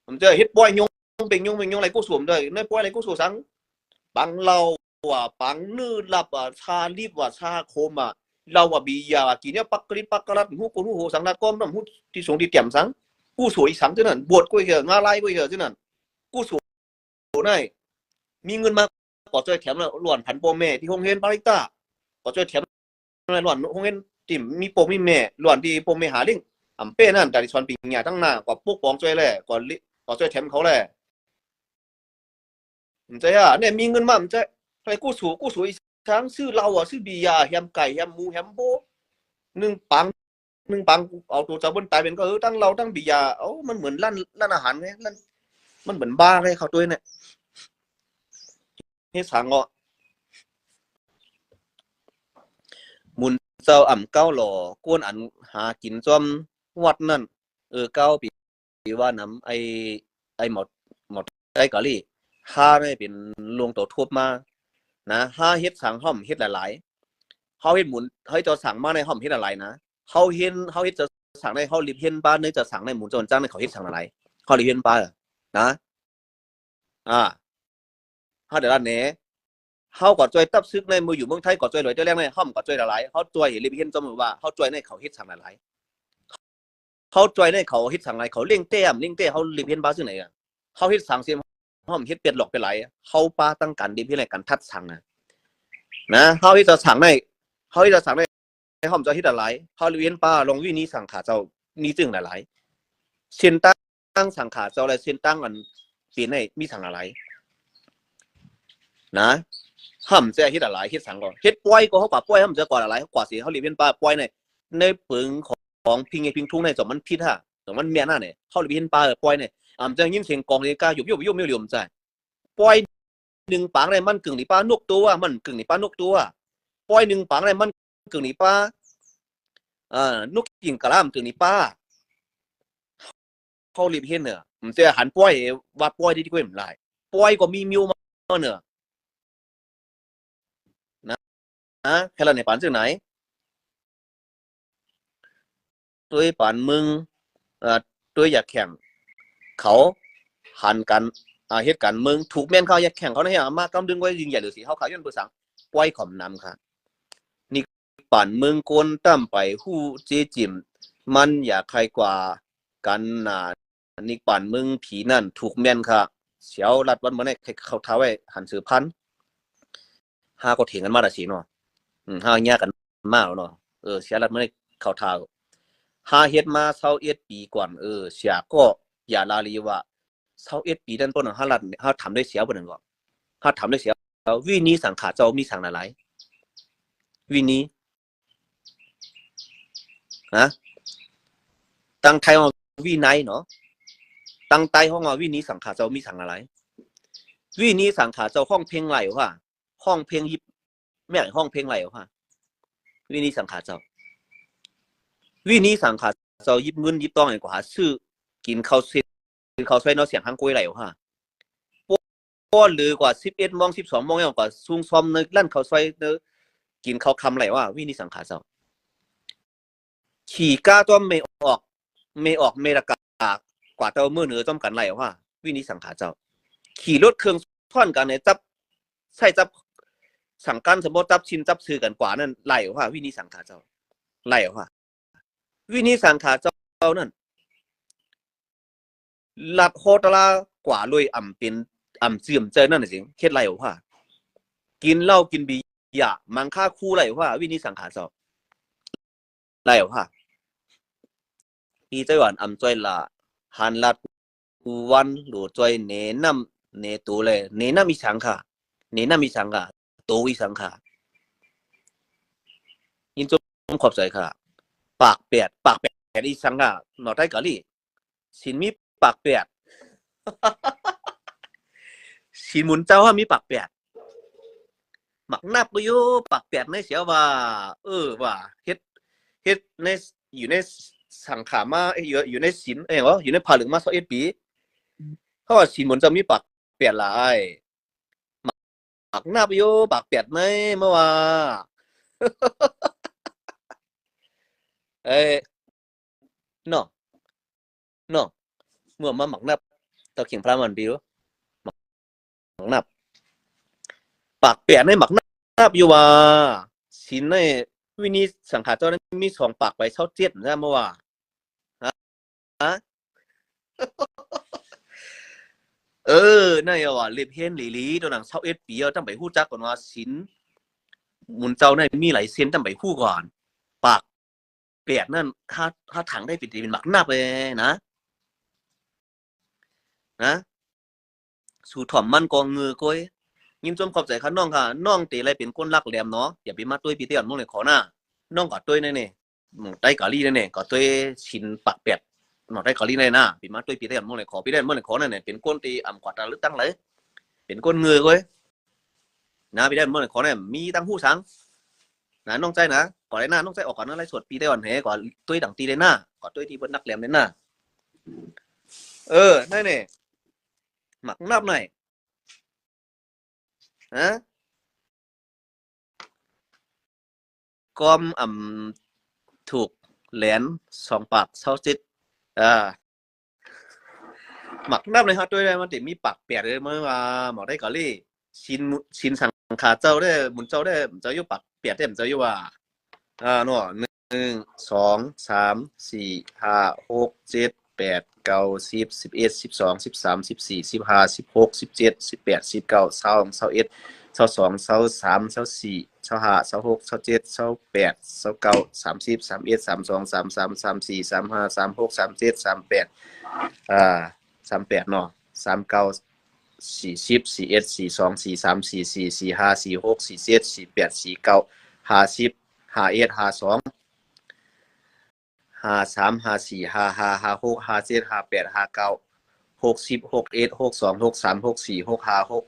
ผมจะเฮ็ดปล่อยยงเป็นยงอะไรกู้สูมด้วยในปล่อยอะไรกู้สูสังปังเราว่าปังนื้อลับชาลีบว่าชาโคมเราว่าบียากินเนี่ยปักกริปักกระดับหูกูหูสังนาก้อมน้ำหูที่สงที่เตี่ยมสังกู้สวยสังที่นั่นบวชกุ้ยเหรองาไล่กุ้ยเหรอที่นั่นกู้สวยได้มีเงินมาก่อจ่อยแถมหลวนพันโปแม่ที่ห้องเฮนปาริต้าก่อจ่อยแถมหลวนห้องเฮนติ่มมีโปมีแม่หลวนที่โปเมหาลิงอ่ำเป้นั่นแต่ที่ชวนปิงหยาตั้งหน้ากว่าพวกปองจ่อยแหละก่อจ่อยแถมเขาแหละมันจะเนี่ยมีเงินมามันจะอะไรกู้สูทั้งซื้อเราซื้อบียาแฮมไก่แฮมหมูแฮมโบนึ่งปังเอาตัวจะบนตายเป็นก็ตั้งเราตั้งบียามันเหมือนร้านอาหารไงมันเหมือนบ้าเลยเขาตัวเนี่ยนี่สั่งหมุนเจ้าอ่ำเก้าหล่อกวนอันหากินจอมวัดนั่นเก้าปีว่าน้ำไอหมดไอกะลี่ห้าได้เป็นลวงตัวทบมานะห้าเฮ็ดสั่งห้อมเฮ็ดหลายๆเขาเฮ็ดหมุนเขาจะสั่งมาในห้อมเฮ็ดอะไรนะเขาเฮ็ดจะสั่งในเขารีบเฮ็ดบ้านเนื่องจะสั่งในหมุนจนจ้างในเขาเฮ็ดสั่งอะไรเขารีบเฮ็ดบ้านนะเขาเดี๋ยวนี้เขาก็จ่วยตับซึกในมืออยู่เมืองไทยก็จ่วยรวยได้แรงในห้อมก็จ่วยหลายเขาจ่วยเห็นรีบเฮ็ดจมือว่าเขาจ่วยในเขาเฮ็ดสั่งหลายเขาจ่วยในเขาเฮ็ดสั่งอะไรเขาเลี้ยงเต้เขารีบเฮ็ดบ้านซึ่งไหนเขาเฮ็ดสั่งเสียห้อมเฮ็ดเป็ดหลอกไปไหลเขาป้าตั้งกันดีพี่อะไรกันทัดสั่งนะเขาที่จะสั่งในห้อมจะเฮ็ดอะไรเขาเรียนป้าลงวินี้สั่งขาเจ้ามีจึงหลายเส้นตั้งสั่งขาเจ้าอะไรเส้นตั้งอันปีในมีสั่งอะไรนะห้อมจะเฮ็ดอะไรเฮ็ดสั่งก่อนเฮ็ดปล่อยก็เขากว่าปล่อยห้อมจะก่อนอะไรเขากว่าสิเขาเรียนป้าปล่อยในปึงของพิงทุ่งในจอมมันพิษจอมมันเมียหน้าเนี่ยเขาเรียนป้าปล่อยจะยินเสียงกองนาฬิกาอยู่เมียวใจปล่อย หนึ่งปางอะไรมันกึ่งหนีป้านกตัวมันกึ่งหนีป้านกตัวปอยหนึ่งปางอะไรมันกึ่งหนีป้านกกินกระลามกึ่งหนีป้าเขารีบเห็นเนอะมันจะหันปอยว่าปอยดีกว่ามันไรปอยก็มีมิวมาเนอะนะแค่ละในปานซึ่งไหนตัวปานมึงตัวอยากแข่งเขาหันกันเหตุการณ์มึงถูกแม่นเขาอยากแข่งเขาเนี่ยมากกำดึงไว้ยิงใหญ่หรือสีเขาขายย้อนเบอร์สังปอยขอมนำค่ะนี่ป่านมึงโกนตั้มไปหู้เจจิมมันอยากใครกว่ากันนี่ป่านมึงผีนั่นถูกแม่นค่ะเสียวรัดวันเมื่อไหร่เขาท้าไว้หันสือพันห้าก็เถียงกันมาแต่สีเนาะห้าแยกกันมากเนาะเสียรัดเมื่อไหร่เขาท้าห้าเฮ็ดมา21 ปีก่อนเสียก็อย่าลาลีว่า21 ปีด้านต้นห้ารัดห้าทำได้เสียบ่นั่นก็ห้าทำได้เสียวินี้สังขาเจ้ามีสังหลายวินี้นะตั้งไทยว่าวินัยเนาะตั้งใต้ห้องว่าวินี้สังขาเจ้ามีสังอะไรวินี้สังขาเจ้าห้องเพลงไหลว่าห้องเพลงยิบแม่ห้องเพลงไหลว่าวินี้สังขาเจ้าวินี้สังขาเจ้ายิบเงินยิบต้องไอ้กว่าซื้อกินข้าวเส้นกินข้าวซอยเนาะเสียงทางกล้วยไหลว่าป้อนหรือกว่า11 โมง 12 โมงอย่างกว่าซุ่งซ้อมในร้านข้าวซอยเนาะกินข้าวคำไหลว่าวินี้สังขาเจ้าขี่ก้าตัวไม่ออกไม่ระกากว่าเต้ามือเหนือต้อมกันไหลว่าวินิสังขาเจ้าขี่รถเครื่องท่อนกันเนี่ยจับใช่จับสั่งกันสมมติจับชินจับซื้อกันกว่านั่นไหลว่าวินิสังขาเจ้าไหลว่าวินิสังขาเจ้านั่นหลับโคตรลากว่าลุยอ่ำเป็นอ่ำเสื่อมใจนั่นสิเคล็ดไหลว่ากินเหล้ากินเบียร์มังค่าคู่ไหลว่าวินิสังขาเจ้าไหลว่าที่ไต้หวันอ่ำจ้อยละฮันลัดกูวันหรือจ้อยเนน้ำเนตัวเลยเนน้ำมีสังค่ะเนน้ำมีสังค่ะตัววิสังค่ะยินจมขอบใจค่ะปากแปดอีสังค่ะหนอได้กะลี่สินมีปากแปดสินหมุนเจ้าว่ามีปากแปดหมักนับก็อยู่ปากแปดในเสียว่าว่าเฮ็ดในอยู่ในสังขามาอยู่ในศีลวะอยู่ในผาเหลืองมา21 ปีเพราะว่าศีลมันจะมีปากแปดหลายหมักหน้าไปโยปากแปดในเมื่อว่าเนาะเนาะเมื่อมาหมักนับตะเขียงพระมันปีรู้หมักนับปากแปดในหมักนับอยู่ว่าศีลในวินิสังขารเจ้านั้นมี2 ปากไปเช่า7นะเมื่อว่าฮะนั่นว่าเล็บเฮนหลีตัวหนัง21 ปีตั้งไปฮู้จักก่อนว่าศีลมุนเจ้าเนี่ยมีหลายเส้นตั้งไปฮู้ก่อนปากแปดนั่นถ้าถังได้เป็นหมักนับเลยนะสู่ถ่อมมันกองเงือก้อยยิ้มจมขอบใจค่ะน้องค่ะน้องตีอะไรเป็นก้นรักแหลมเนาะอย่าไปมาตุ้ยปีเตี้ยนมองเลยขอหน้าน้องก็ตุ้ยนี่นี่ได้กะลี่นี่ก็ตุ้ยชินปากเป็ดหนอได้กะลี่นี่นะปีมาตุ้ยปีเตี้ยนมองเลยขอปีเตี้ยนมองเลยขอนั่นเนี่ยเป็นก้นตีอ่ำกว่าตาลึกตั้งเลยเป็นก้นเงือก้อยนะปีเตี้ยนมองเลยขอเนี่ยมีตั้งหู้สังนะน้องใจนะก่อนได้หน้าน้องใจออกก่อนอะไรสวดปีเตี้ยนเหก่อนตุ้ยดังตีได้หน้าก่อนตุ้ยที่บนนักแหลมได้หน้านั่นเนี่ยหมักนับหน่อยก้อมถูกแหลน2 ปาก27หมักนับเลยครับด้วยมันติมีปากแปดเลยเมื่อว่าหมอได้กะลี่ชินสังขาเจ้าได้หมุนเจ้าได้เจ้าอยู่ปากแปดได้เจ้าอยู่ว่าเนาะ1 2 3 4 5 6 7 8 9 10 11 12 13 14 15 16 17 18 19 20 21 22 23 24 25 26 27 28 29 30 31 32 33 34 35 36 37 3838เนาะ39 40 41 42 43 44 45 46 47 48 49 50 51 52 53 54 55 56 57 58 59 60 61 62 63 64 65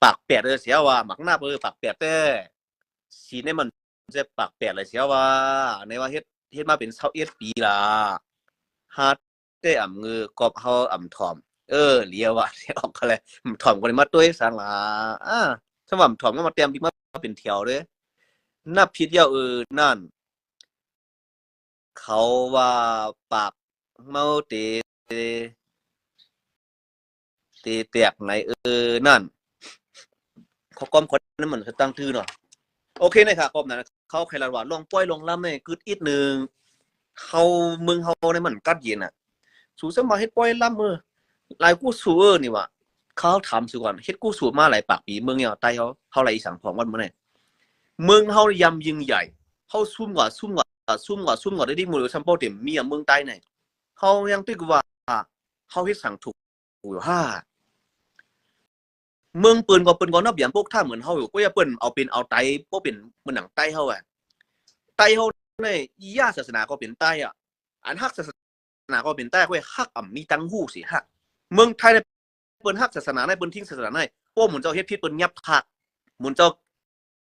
ปาก 8เสียว่าหมักหน้าปาก 8แต่สีในมันจะปาก 8เลยเสียว่าในว่าเฮ็ดมาเป็น21 ปีล่ะฮาได้อ่ำงือกอบเฮาอ่ำถ่อมเลียวว่าสิออกก็เลยถ่อมก็เลยมาตุ้ยสังล่ะถ้าว่าถ่อมก็มาเตรียมบิ๊กมาเป็นแถวเด้นับผิดยาวนั่นเขาว่าปากเมาเตแตกไหนนั่นเขาก้อมคนนั้นเหมือนเขาตั้งชื่อเนาะโอเคนะครับก้อมนั้นเขาใครละว่าลงป้อยลงล่ำเนี่ยกึดอีกนึงเขามึงเฮาเนี่ยมันกัดเย็นสู่สมาเฮ็ดป้อยล่ำหลายกูสู่นี่ว่าเขาถามสิก่อนเฮ็ดกูสู่มาหลายปากปีเมืองเนี่ยใต้เขาหลายอีสังของวันมื้อนี้เมืองเฮายำยิ่งใหญ่เฮาซุ่มกว่าได้ดิหมู่ซัมโปเต็มมีเมืองใต้ไหนเฮายังตึกว่าเฮาเฮ็ดสังถูกอยู่เมืองปืนก็นับอย่างพวกถ้าเหมือนเฮาอยู่ก็อย่าเปิ้นเอาเป็นเอาไตบ่เป็นเหมือนหนังไตเฮาไตเฮาในญาติศาสนาก็เป็นไตอันฮักศาสนาก็เป็นไตก็ฮักมีตังหู้สิฮักเมืองไทยเนี่ยเปิ้นฮักศาสนาในเปิ้นทิ้งศาสนาในพวกหมุนเจ้าเฮ็ดผิดเปิ้นยับทักหมุนเจ้า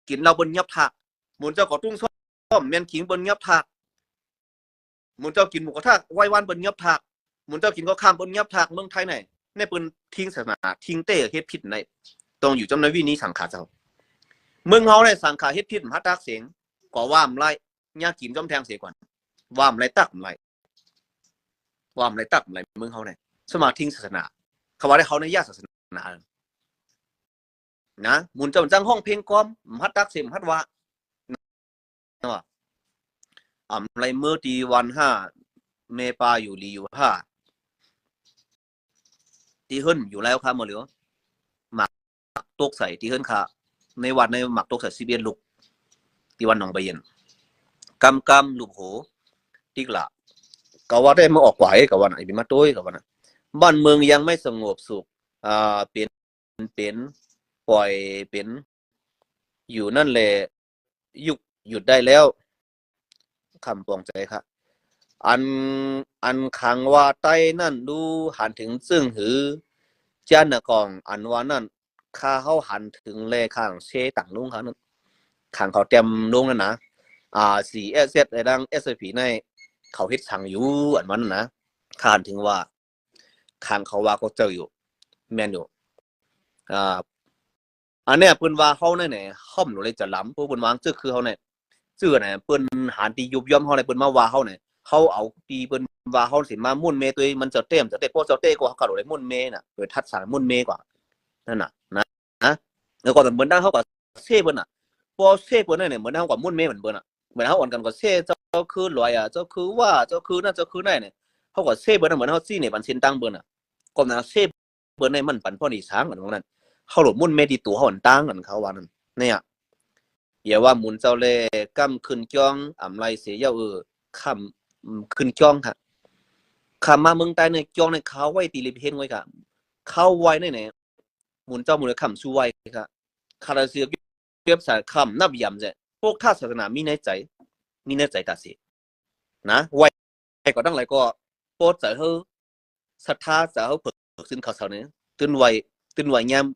กินเหล้าเปิ้นยับทักหมุนเจ้าก็ตุ้งซ้อมแม่นขิงเปิ้นยับทักหมุนเจ้ากินหมูกระทะไว้วันเปิ้นยับทักหมุนเจ้ากินก็ข้ามเปิ้นยับทักเมืองไทยในเปิ้นทิ้งศาสนาทิ้งเต้เฮ็ดผิดในต้องอยู่จำนวนวินี้สังขารเจ้าเมืองเฮาในสังขารเฮ็ดผิดหัดตักเสียงก็ว่ามไรยากินจอมแทงเสียก่อนว่ามไรตักไรเมืองเฮาในสมาทิ้งศาสนาเขาว่าได้เขาในญาติศาสนานะหมุนเจ้าจังห้องเพลงกอมหัดตักเสียงหัดว่าไรเมื่อตีวัน5เมปาอยู่ลีอยู่5ตีขึ้นอยู่แล้วครับหมดเลยหมักตกใส่ตีขึ้นค่ะในวันในหมักตกใส่11ลูกตีวันหนองใบเย็นกำลูกโหติกละก็ว่าได้มาออกกว่าให้กับวันไอ้บิมาตุ้ยกับวันน่ะบ้านเมืองยังไม่สงบสุขเป็นปล่อยเป็นอยู่นั่นแหละหยุดได้แล้วคำปองใจครับอันขังว่าใต้นั่นดูหันถึงซึ่งหือเจ้าหน้ากองอันว่านั่นข้าเขาหันถึงแลข้างเชต่างลุงเขานั่นขังเขาเต็มลุงนั่นนะ4SS ไอ้ดัง SCP ในเขาเฮ็ดสั่งอยู่อันนั้นนะขานถึงว่าขังเขาว่าก็เจออยู่แม่นอยู่อันเนี้ยเปิ้นว่าเฮาในไหนค่อมเลยจะล้ำพวกเปิ้นวางชื่อคือเฮาเนี่ยชื่อไหนเปิ้นหารตียุบย่อมเฮาเนี่ยเปิ้นมาว่าเฮาเนี่ยเฮาเอาตีเปิ้นว่าเฮาสิมามุ่นเมตัวมันจะเต็มพวกเจ้าเต้กว่าเขาเลยมุ่นเมน่ะโดยทัดสารมุ่นเมกว่านั่นน่ะนะแล้วก็เหมือนดังเฮาก็เซ่เปิ้นน่ะพอเซ่เปิ้นเนี่ยเหมือนเฮาก็มุ่นเมเหมือนเปิ้นน่ะเหมือนเฮาอ่อนกันก็เซ่เจ้าคือลอยเจ้าคือว่าเจ้าคือนั่นเจ้าคือไหนเนี่ยเฮาก็เซ่เปิ้นเหมือนเฮาซี่เนี่ยบันเซ็นตั้งเปิ้นน่ะก็น่ะเซ่เปิ้นในมันปันพอดีช้างกันของนั้นเขาหลุดมุ่นเมดีตัวเขาหนตั้งกันเขาว่านั่นเนี่ยอย่าว่าหมุนเจ้าเล่กำขึ้นจ้องไรเสียคำขึ้นจ้องค่ะคำมาเมืองใต้เนี่ยจ้องในเขาไว้ตีริเพนไว้ค่ะเขาไว้เนี่ยหมุนเจ้าหมุนคำสู้ไว้ค่ะคาราเซียเรียบสายคำนับยำจะพวกท่าศาสนามีในใจตัดสินะไว้ก็ตั้งไรก็โปรดจะเฮอศรัทธาจะเฮอเผิกซึ่งเขาเสาเนี่ยตื่นไว้ยาม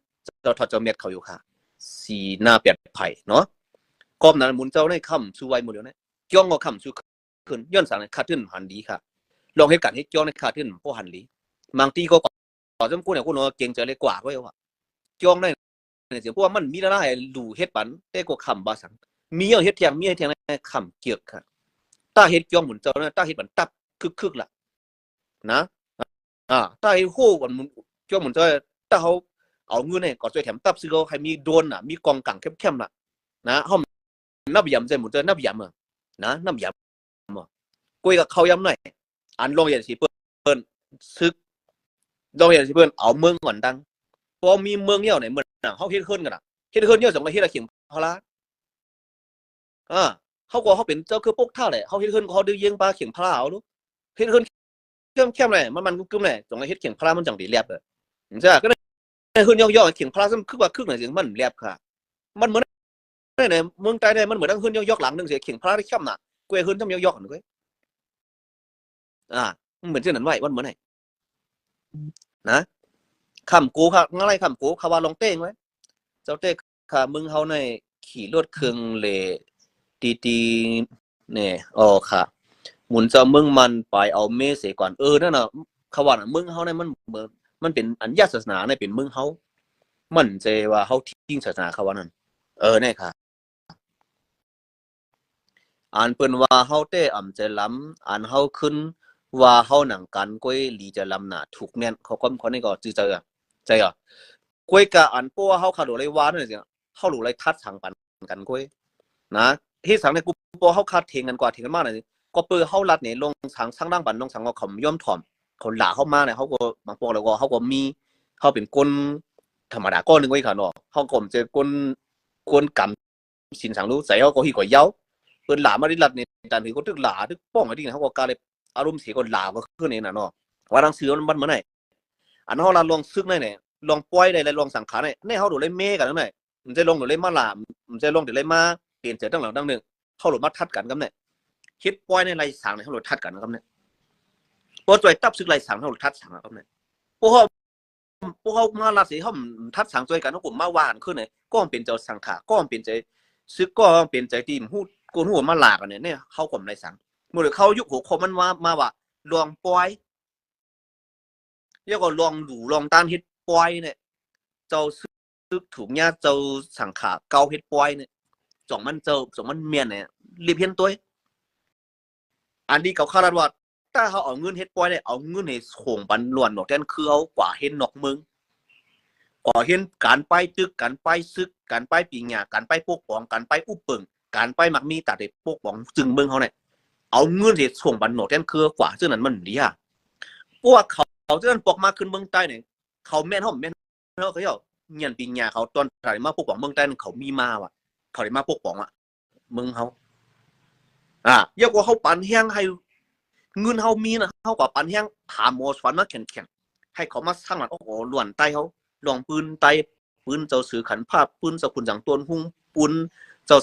เราถอดจอมเม็ดเขาอยู่ค่ะสีหน้าเปลี่ยนไผ่เนาะก้มนั้นหมุนเจ้าในคำสู้ไว้หมดแล้วเนี่ยจ้องก็คำสู้ขึ้นย้อนสั่งในขาดขึ้นหันดีค่ะลองให้การให้จ้องในขาดขึ้นพวกหันดีบางทีก็ต่อจำกูเนี่ยกูเนาะเก่งใจเลยกว่าก็เลยว่าจ้องในเสียงพวกมันมีอะไรดูเฮ็ดปันแต่ก็คำบาสังมีเฮ็ดเทียงในคำเกี่ยวค่ะตาเฮ็ดจ้องหมุนเจ้าเนี่ยตาเฮ็ดปันตับคึกละนะตาเฮ็ดโค้ก่อนหมุนจ้องหมุนเจ้าตาเขาเอาเงินเนี่ยก็ช่วยแถมตับซื้อเขาใครมีโดนมีกองกังเข้มๆนะห้องนับยำใจหมุนเจอนับยำนะนับยำกุยกับเขายำหน่อยอันลงอย่างสิเปิ้นซึกลงอย่างสิเปิ้นเอาเมืองก่อนดังพอมีเมืองเหี่ยวไหนเมืองเขาเฮ็ดขึ้นกัน เฮ็ดเฮือนเยอะจังว่าเฮ็ดอะไรเขียงพาราเขาก็เขาเป็นเจ้าคือพวกท่าแหละเขาเฮ็ดเฮือนเขาดื้อเยี่ยงปลาเขียงพาราเอาลูกเฮ็ดเฮือนเข้มๆเลยมันกึ่มๆเลยจังว่าเฮ็ดเขียงพารามันจังดีแลบเลยใช่ก็ได้เฮือนย่อๆเขียงพาราซึ่งคือว่าครึ่งน่ะจังมันแลบค่ะมันเหมือนในเมืองใต้เนี่ยมันเหมือนทั้งเฮือนย่อๆหลังนึงเสียเขียงพาราที่เข้มน่ะกวยเฮือนทำย่อๆกันกวยมันเหมือนเช่นนั้นไว้มันเหมือนไหนนะคำกูค่ะอะไรคำกูคาว่าลองเต้งไว้เจ้าเต้ค่ะมึงเฮาในขี่รถเครื่องเลตีเนี่ยอ๋อค่ะหมุนเจ้ามึงมันไปเอาเมเสก่อนนั่นน่ะเขาว่าน่ะมึงเฮาเนี่ยมันเหมือนมันเป็นอัญญาศาสนาเนี่ยเป็นมึงเฮามันใจว่าเฮาทิ้งศาสนาเขาว่านั่นเนี่ยค่ะอันเปิ้นว่าเฮาเต้อำใจล้ำอันเฮาขึ้นว่าเฮาหนังกันก้อยหลีจะล้ำน่ะถูกแน่นเขาคนนี้ก็จื้อใจอ่ะก้อยกะอันปัวเฮาคาโดเลยว่านั่นสิเฮาหลูเลยทัดสังปันกันก้อยนะเฮ็ดสังในกูปัวเฮาคาดเถียงกันกว่าเถียงกันมากน่ะก็เปิ้เฮารัดนี่ลงสังสังดังบันลงสังก็ขย่อมถ่อมเขาด่าเฮามาเนี่ยเฮาก็บางพวกแล้วก็เฮาก็มีเฮาเป็นคนธรรมดาก้อนนึงไว้ค่ะเนาะเฮาก็เจอคนกำสินสังรู้ใส่เฮาก็ฮิก็เย้าเปิ้นหลามาดิลัดนี่แต่ถือก็ตึกหลาตึกป้องไอ้ที่เขาก็กาเลยอารมณ์เสียก็หลาก็ขึ้นนี่น่ะเนาะว่าทางซื้อมันเหมือนไหนอันเฮาละลองซึกได้เนี่ยลองปล่อยได้เลยลองสังขารได้ในเฮาโดเลยเมกันนั่นแหละมันจะลงโดเลยมาหลามมันจะลงโดเลยมาเปลี่ยนเจอตั้งหลังตั้งนึงเฮาโดมาทัดกันกับเนี่ยคิดปล่อยในไรสังเนี่ยเฮาโดทัดกันกับเนี่ยบ่จ่อยตับซึกไรสังเฮาโดทัดสังกับเนี่ยพวกเฮามาลาสิเฮาทัดสังจ่อยกันเฮาก็มาว่านขึ้นเนี่ยก็เป็นเจ้าสังขาก็เป็นใจซึกก็เป็นใจทีมฮู้กูฮู้มาหลากันเนี่ยเฮาก็ไรสังมื้อเขายุคหัวคมมันมาว่าลองปล่อยแล้วก็ลองดูลองตามเฮ็ดปล่อยเนี่ยเจ้าซึกถูกญาเจ้าสังขาเก่าเฮ็ดปล่อยเนี่ยจ่องมันเมียนเนี่ยรีบเห็นตัวอันนี้เขาคาดว่าถ้าเขาเอาเงินเฮ็ดปล่อยเนี่ยเอาเงินให้ส่งบันล้วนดอกแทนคือเอากว่าเฮ็ดนอกเมืองกว่าเห็นการไปตึกการไปซึกการไปปีหญ้าการไปปกป้องการไปอุปเปิงการไปมักมีตัดให้ปกป้องจึงเมืองเขาเนี่ยเอาเงินให้ส่งบันโหนดแทนคือกว่าซึ่งนั้นมันดีอ่ะพวกเขาจะนั่นปกมาขึ้นเมืองใต้เนี่ยเขาแม่นเขาแม่นเขาเงียนปีหญ้าเขาตอนถ่ายมาปกป้องเมืองใต้เขามีมาว่ะเขาได้มาปกป้องอ่ะเมืองเขาเยอะกว่าเขาปันแห้งให้เงินเขามีนะเขากว่าปันแห้งหาหมอสวรรค์มาแข่งให้เขามาสร้างหลักโอ้โหล้วนใต้เขาลองปืนไตปืนเจ้าสือขันผ้าปืนเจ้าขุนจังต้นหุ่งปืนเจ้า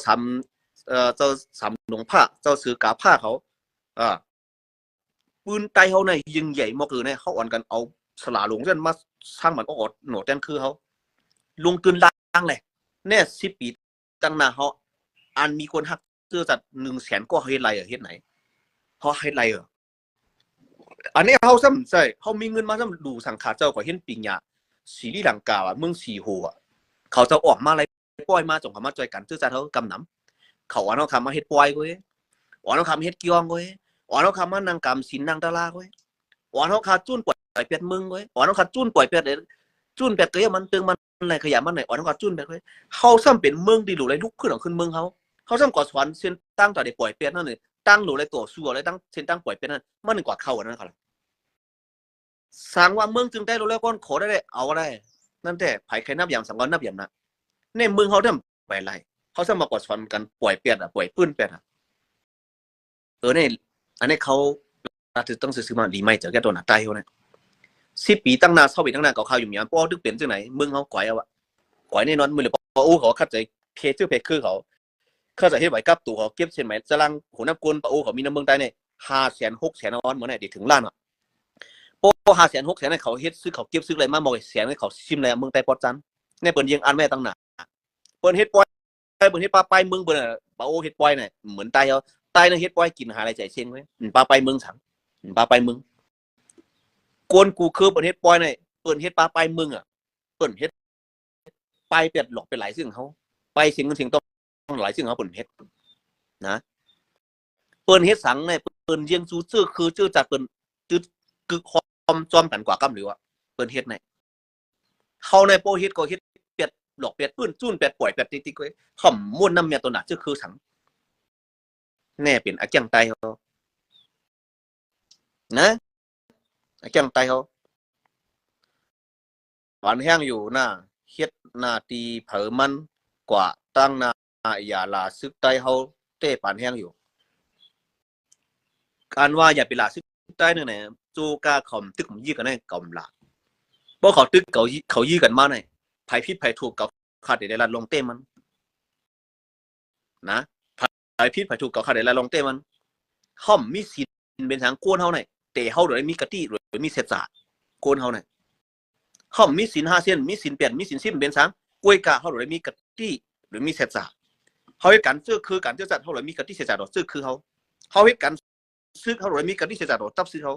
เจ้าสามหลวงผ้าเจ้าสือกาผ้าเขาปืนไตเขาเนี่ยยิงใหญ่มากเลยเนี่ยเขาอ่อนกันเอาสลาหลวงเส้นมาสร้างมันก็อดหนวดแดนคือเขาลงตื่นล่างเลยเนี่ย10 ปีตั้งนาเขาอันมีคนหักเสื้อจัด100,000ก็เฮ็ดไรเฮ็ดไหนเขาเฮ็ดไรอันนี้เขาซ้ำใช่เขามีเงินมาซ้ำดูสังขารเจ้าก็เห็นปิงยาศรีลังกาเมืองสีโฮเขาจะออกมาอะไรปล่อยมาจงเขามาจอยกันซื่อใจเขากำน้ำเขาว่าน้องคำมาเฮ็ดปล่อยกูว่าน้องคำเฮ็ดเกี่ยงกูว่าน้องคำมานางกำสินนางดารากูว่าน้องคำจุ้นปล่อยเป็ดมึงกูว่าน้องคำจุ้นปล่อยเป็ดจุ้นเป็ดเกยมันตึงมันอะไรขยะมันไหนว่าน้องคำจุ้นเป็ดกูเขาซ้ำเป็นเมืองดีหรูเลยลุกขึ้นขึ้นเมืองเขาซ้ำก่อสวรรค์เส้นตั้งต่อได้ปล่อยเป็ดนั่นเลยตั้งหรูเลยตัวสู้อะไรตั้งเส้นตั้งปล่อยเป็ดนั่นมันหนึ่งกว่าเข้าอันนั้นครับสั่งว่าเมืองจึงได้รู้แล้วก้อนขอได้เอาได้นั่นแต่ไผ่ใครนับอย่างสังกรนับอย่างนะในเมืองเขาทำไปไรเขาจะมากดฟันกันป่วยเปียดป่วยปื้นเปียดเนี่ยอันนี้เขาต้องซื้อมาดีไหมเจอแค่ตัวหน้าใต้เขาเนี่ย10 ปีตั้งนานเข้าไปตั้งนานเขาอยู่อย่างป้อตึกเปลี่ยนจากไหนเมืองเขาก่อยเอาก่อยแน่นอนมือเลยป้ออู้เขาคัดใจเพจชื่อเพจคือเขาจะให้ไหวกับตัวเขาเก็บเช่นไหมจะลังหัวน้ำกุลป้ออู้เขามีน้ำเมืองใต้เนี่ย500,000 600,000ออนเหมือนไหนเดี๋ยวถึงล้านโป้500,000 600,000ให้เขาเฮ็ดซื้อเขาเก็บซื้ออะไรมาหมดแสนให้เขาชิมอะไรเมืองใต้ปอดจันในเปิ้นยิงอันแม่ตั้งหนาเปิ้นเฮ็ดปล่อยเปิ้นเฮ็ดปลาไปเมืองเปิ้นปลาโอเฮ็ดปล่อยเนี่ยเหมือนใต้เขาใต้เนี่ยเฮ็ดปล่อยกินหาอะไรใจเช่งไว้ปลาไปเมืองสังปลาไปเมืองกวนกูคือเปิ้นเฮ็ดปล่อยเนี่ยเปิ้นเฮ็ดปลาไปเมืองเปิ้นเฮ็ดไปเป็ดหลอกไปหลายซึ่งเขาไปสิ่งต้องหลายซึ่งเขาเปิ้นเฮ็ดนะเปิ้นเฮ็ดสังเนี่ยเปิ้นเยียงซูซื่อคือชื่อจัดเปิ้นตึ๊ดกึกจอมกันกว่ากำหรือว่าเปิ้นเฮ็ดไหนเขาในโปเฮ็ดก็เฮ็ดเป็ดหลอกเป็ดปื้นจุ้นเป็ดป่วยเป็ดติ๊กๆไว้ข่อมม่วนน้ำเมียตัวหนาชื่อคือสังแน่เป็นอาจังไตเขานะอาจังไตเขาหวานแห้งอยู่หน้าเฮ็ดหน้าตีเผอมัน กว่าตั้งนาอย่าลาซึกใต้เฮาเต้ปานแห้งอยู่การว่าอย่าไปลาซึกใต้เนี่ยนะจูกาคอมตึกผมยี่กันได้กำลาเพราะเขาตึกเขายี่กันมาเนี่ยภัยพิษภัยถูกเขาขาดเดี๋ยวลงเต้มันนะภัยพิษภัยถูกเขาขาดเดี๋ยวลงเต้มันห้อมมีสินเป็นทางโกนเฮาเนี่ยเตะเฮาโดยมีกะติโดยมีเศษสาโกนเฮาเนี่ยห้อมมีสิน5 เส้นมีสิน8มีสิน10เป็นทางกล้วยกาเฮาโดยมีกะติหรือมีเศษสาเฮาให้กันซื้อคือการเจ้าจัดเฮาโดยมีกะติเศษสาดอกซื้อคือเฮาให้กันซื้อเขาโดยมีกะติเศษสาดอกตับซื้อเฮา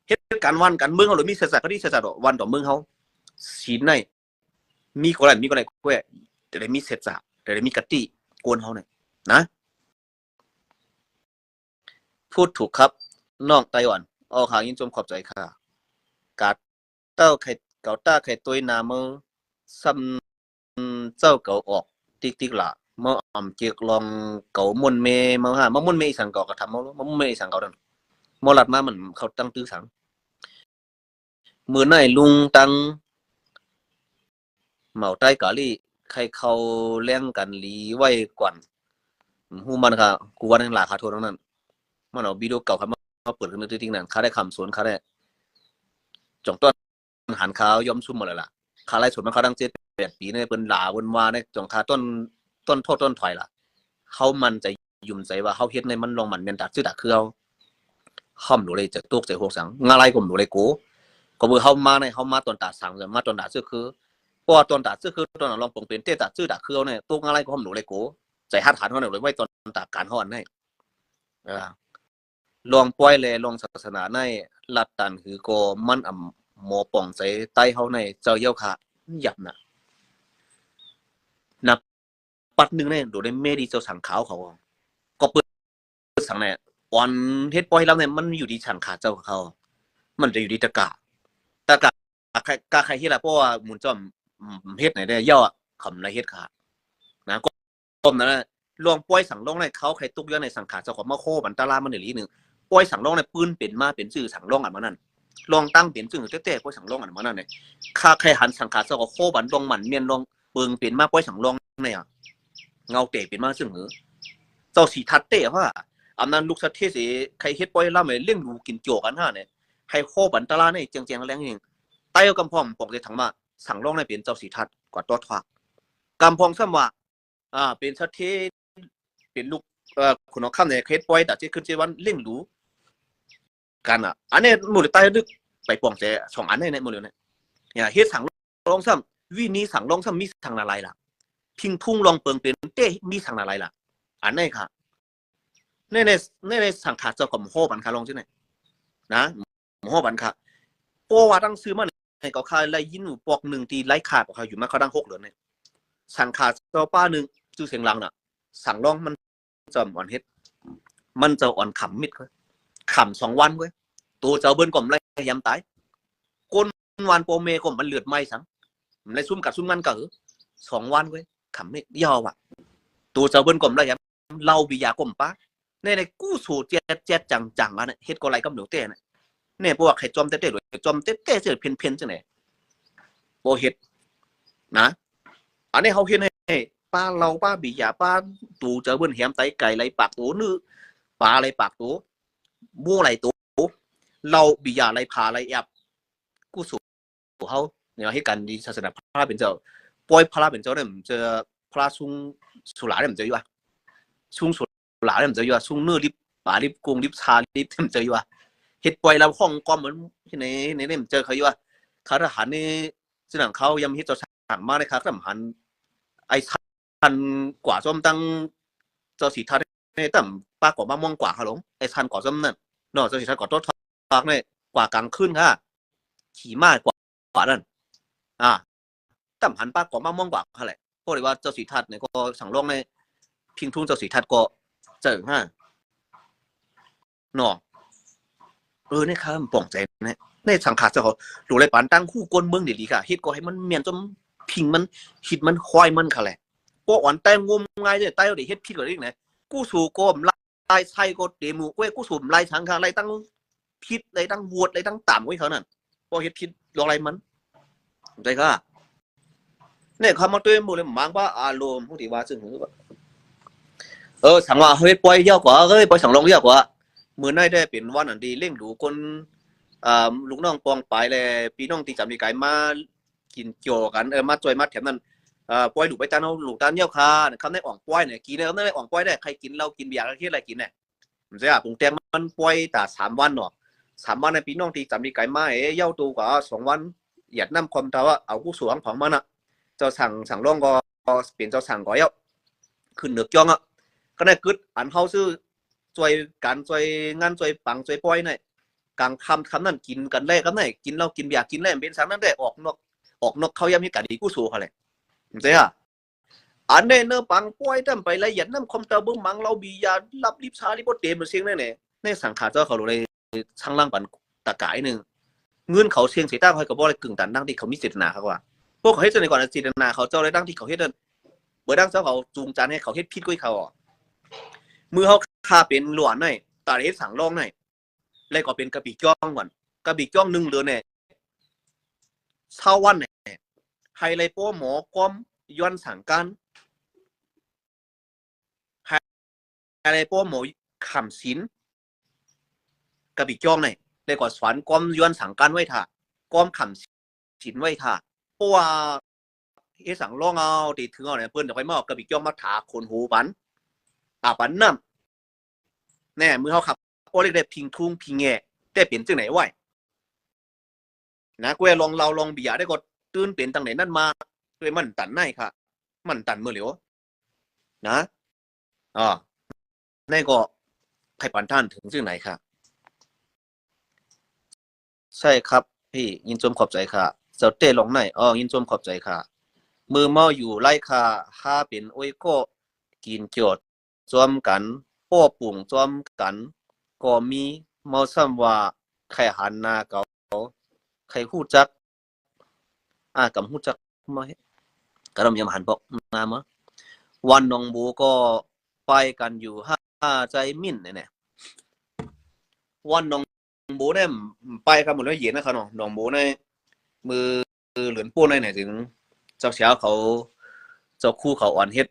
เฮ็ดการวันกันเมืองเฮาโดยมีเศษสากะติเศษสาดอกวันต่อเมืองเฮาสินในมีก็ได้กล้วยแต่ได้มีเศษสาแต่ได้มีกะติโกนเฮาเนี่ยนะพูดถูกครับน้องไต้หวันออกหางยินจมขอบใจค่ะกาเต้าไข่เก่าต้าไข่ตัวนามือซ้ำเจ้าเก่าออกติ๊กหล่ะเมื่ออ่ำเจียกลองเก่ามนเมมาหามามนเมอีสังเก่ากระทำมนเมอีสังเก่าดันมอลัดมาเหมือนเขาตั้งตื้อสังมือไหนลุงตั้งเหมาใต้กะลี่ใครเขาเลี้ยงกันหลีไว้ก่อนหูมันค่ะกูว่านั่นราคาโทษทั้งนั้นมันเอาวิดีโอเก่าครับมาเปิดขึ้นในติ๊กนั่นค่าได้คำสวนค่าได้จ่องต้นหันขาวย่อมซุ่มหมดเลยล่ะค่าไล่สวนมันเขาตั้ง7-8 ปีเนี่ยเป็นหลาวนว่าเนี่ยจ่องค่าต้นโทษต้นถอยล่ะเขามันจะยุ่มใจว่าเขาเฮ็ดในมันลงมันเมียนตัดซื้อตัดคือเขาค่อมหนูเลยจะตุกใจหกสังงาไรก็หนูเลยกูก็มือเขามาในเขามาตอนตัดสังจะมาตอนตัดซื้อคือเพราะตอนตัดซื้อคือตอนลองปงเป็นเต้ตัดซื้อตัดคือเนี่ยตุกงาไรก็หอมหนูเลยกูใจฮัดหันเขาหนูเลยไว้ตอนตัดการเขาอันให้ลองปล่อยเลยลองศาสนาในลัดตันคือก็มันหมอป่องใจใต้เขาในเจ้าเยี่ยวขาหยับนะนับปัดนึงเนี่ยดูได้เมดีเจ้าสังขาวเขาก็เปิดสังเนี่ยอ่อนเฮ็ดปล่อยแล้วเนี่ยมันอยู่ที่สังขาเจ้าเขามันจะอยู่ที่ตะกะใครที่ละเพราะว่ามุนจอมเฮ็ดไหนได้ย่อคำในเฮ็ดขานะก็นั่นแหละลองปล่อยสังลงในเขาใครตุกเยอะในสังขาเจ้าของมาโคบันตาลามันหนึ่งลีนึงปล่อยสังลงในปืนเป็นมาเป็นชื่อสังลงอันมานั่นลองตั้งเป็นชื่อเต้ๆปล่อยสังลงอันมานั่นเนี่ยข้าใครหันสังขาเจ้าของโคบันลงมันเมียนลงเปิงเป็นมาปล่อยสังลงเนี่ยเงาเตะเป็นมาซึ่งหือเจ้าสีทัดเตะว่าอำนั้นลูกสัตว์เทศใครเฮ็ดปล่อยล่าไม่เลี้ยงดูกินโจกันฮะเนี่ยให้โคบันตาลาเนี่ยเจียงแรงเองใต้กำพองปกเลยถังมาสังลงในเป็นเจ้าสีทัดกว่าตัวทวักกำพองซ้ำว่าเป็นสัตว์เทเป็นลูกคุณน้องข้ามเนี่ยเคสปล่อยแต่ที่ขึ้นเจวันเลี้ยงรู้กันอันนี้มูลใต้ลึกไปป่องเจ2 อันในมูลเนี่ยเนี่ยเฮ็ดสังลงซ้ำวินี้สังลงซ้ำมีสังอะไรล่ะพิงพุ่งลองเปิงเป็นเต้มีสังอะไรล่ะอันนี้ค่ะในสังขาเจ้าของโฮบันคาลงใช่ไหมนะโฮบันค่ะเพราะว่าตั้งซื้อมาให้เขาขายไล่ยินปอก1ตีไล่ขาดของเขาอยู่มาเขาดัง6เหรียญเนี่ยสังขาเจ้าป้า1ชื่อเสียงลังน่ะสังลองมันจะอ่อนเฮ็ดมันจะอ่อนขำมิดเว้ยขำ2 วันเว้ยตัวเจ้าเบิ้ลก่อมไล่ยำตายก้นวันโปเมก่อมมันเลือดไหมสังมันไล่ซุ่มกัดซุ่มมันก็2 วันเว้ยขำมิดยาวอ่ะตัวเจ้าเบิ้ลก่อมไล่ยำเล่าบิยาก่อมป้าในกู้สู่เจ็ดจังๆอันนี้เฮ็ดก็ไรก็เหนียวเต้เนี่ยเพราะว่าใครจอมเต้ด้วยจอมเต้เสียเพี้ยนจังไหนโบเฮ็ดนะอันนี้เขาเฮ็ดให้ป้าเราป้าบิยาป้าตูเจ้าเบิ้ลแหมไตไก่ไรปากตัวนื้อปลาไรปากตัวมู่ไรตัวเราบิยาไรผาไรแอบกู้สู่เขาเนี่ยให้กันดีศาสนาพระเป็นเจ้าปล่อยพระเป็นเจ้าเนี่ยมันจะพระซุงสุราเนี่ยมันจะอยู่อ่ะซุงสุราเนี่ยมันจะอยู่อ่ะซุงเนื้อลิบปลาลิบกุ้งลิบชาลิบมันจะอยู่อ่ะเฮ็ดปล่อยเราห้องก้อมเหมือนที่ในเนี่ยมันเจอเขาอยู่อ่ะข้าทหารนี่ซึ่งหลังเขายังเฮ็ดเจ้าสั่งมาในข้าทหารไอ้ทันกว่าส้มตั้งเจ้าสีทัดเนี่ยแต่ป้ากว่าบ้ามองกว่าเขาหลงไอ้ทันกว่าส้มนั่นเนาะเจ้าสีทัดกว่าต้นทากเนี่ยกว่ากลางขึ้นค่ะขี่มากกว่านั่นแต่หันป้ากว่าบ้ามองกว่าเขาแหละเพราะเลยว่าเจ้าสีทัดเนี่ยก็สั่งลงในพิงทุ่งเจ้าสีทัดก็เจอฮะเนาะเนี่ยครับป่องใจเนี่ยในสังขารเจ้าเขาหลุดเลยปานตั้งคู่ก้นเมืองดีๆค่ะฮิตก็ให้มันเมียนจนพิงมันฮิตมันควายมันค่ะแหละพวกอ่อนแต่งงมง่ายเลยใต้เราได้เฮ็ดพิษกว่านี้นะกู้สู่โกมไล่ไส้ก็เดมูเว้ยกู้สู่ไล่ทางค่ะไล่ตั้งพิษไล่ตั้งวดไล่ตั้งต่ำไว้เขานั่นพอเฮ็ดพิษลองอะไรมันใจก็ เนี่ยเขามาด้วยมูเลยมังว่าอารมณ์ผู้ที่ว่าซึ่งหือแบบสังว่าเฮ้ยปล่อยเยอะกว่าเฮ้ยปล่อยสังลงเยอะกว่ามือได้ได้เป็นวันอันดีเล่งดูคนลูกน้องปองไปเลยพี่น้องที่จำมีไก่มากินเกี่ยวกันมาจอยมาแถมนั้นปล่อยลูกไปจานเอาลูกตาเยี่ยวคาคำได้อ่องปล่อยเนี่ยกินได้คำได้อ่องปล่อยได้ใครกินเรากินเบียร์อะไรที่อะไรกินเนี่ยผมจะปรุงแต่มันปล่อยแต่3 วันเนาะ3 วันในพี่น้องที่จำมีไก่มาเย้าตัวก็2 วันหยัดน้ำความเท่าว่าเอาผู้สูงของมันอ่ะเจ้าสั่งร่องก็เปลี่ยนเจ้าสั่งก็เย้าขึ้นเหนือจ้องอ่ะก็ได้กึดอันเขาซื้อจอยการจอยงานจอยปังจอยปล่อยเนี่ยกลางคำนั้นกินกันได้กันไหนกินเรากินเบียร์กินแล่เป็นสังนั้นได้ออกนกเขายังมีการดีกู้สูเขาเลยใช่อ่ะอันนี้เนื้อปังป่วยตั้มไปละเอียดน้ำคอมเตอร์บึ้งมังเราบียารับลิบชาลิบเต็มมาเสียงเนี่ยในสังขารเจ้าเขาเลยช่างล่างปันตะกายหนึ่งเงินเขาเชียงเสียตั้งให้กับบ่อะไรกึ่งตันดังที่เขามีเจตนาเขาว่าพวกเขาเฮ็ดในก่อนเจตนาเขาเจ้าเลยดังที่เขาเฮ็ดเบอร์ดังเจ้าเขาจูงจานให้เขาเฮ็ดพิษกุ้ยเขามือเขาคาเป็นหลวนหน่อยตาเฮ็ดสั่งลองหน่อยเลยก็เป็นกระบี่จ้องก่อนกระบี่จ้อง1 เดือนเนี่ยเช้าวันเนี่ยไฮไลท์โป้หมอก้อมย้อนสั่งการอะไรโป้หมอขำสินกระบี่จ้องเนี่ยเลยก็สอนก้อมย้อนสั่งการไว้ท่าก้อมขำสินไว้ท่าเพราะว่าเฮ็ดสั่งลองเอาตีถึงเอาเนี่ยเพิ่นจะไปมอบกระบี่จ้องมาถาคนหูปันปันน้ำแน่มือเขาขับโอ้เด็กๆพิงทุ่งพิงแง่แต่เปลี่ยนจังไหนไว้นะกูลองเบียร์ได้ก็ตื่นเปลี่ยนตังไหนนั่นมาด้วยมันตันไหนค่ะมันตันเมื่อเหลียวนะในก็ใครปันท่านถึงจังไหนค่ะใช่ครับพี่ยินจมขอบใจค่ะเจ้าเต้ลงไหนยินจมขอบใจค่ะมือเมาอยู่ไล่ค่ะถ้าเป็นโอ้ยก็กินเกี่ยวจอมกันป้อปุ่งจอมกันก็มีเมาซ้ำว่าใครหันหน้าเก่าใครฮู้จักกับฮู้จักมาก็ต้องยำหันบอกมามั้งวันน้องบูก็ไปกันอยู่5 ใจมิ่นเนี่ยวันน้องบูเนี่ยไปกันหมดแล้วเย็นนะครับน้องบูเนี่ยมือเหลือนปูนเนี่ยถึงเจ้าเช้าเขาเจ้าคู่เขาอ่อนเฮ็ด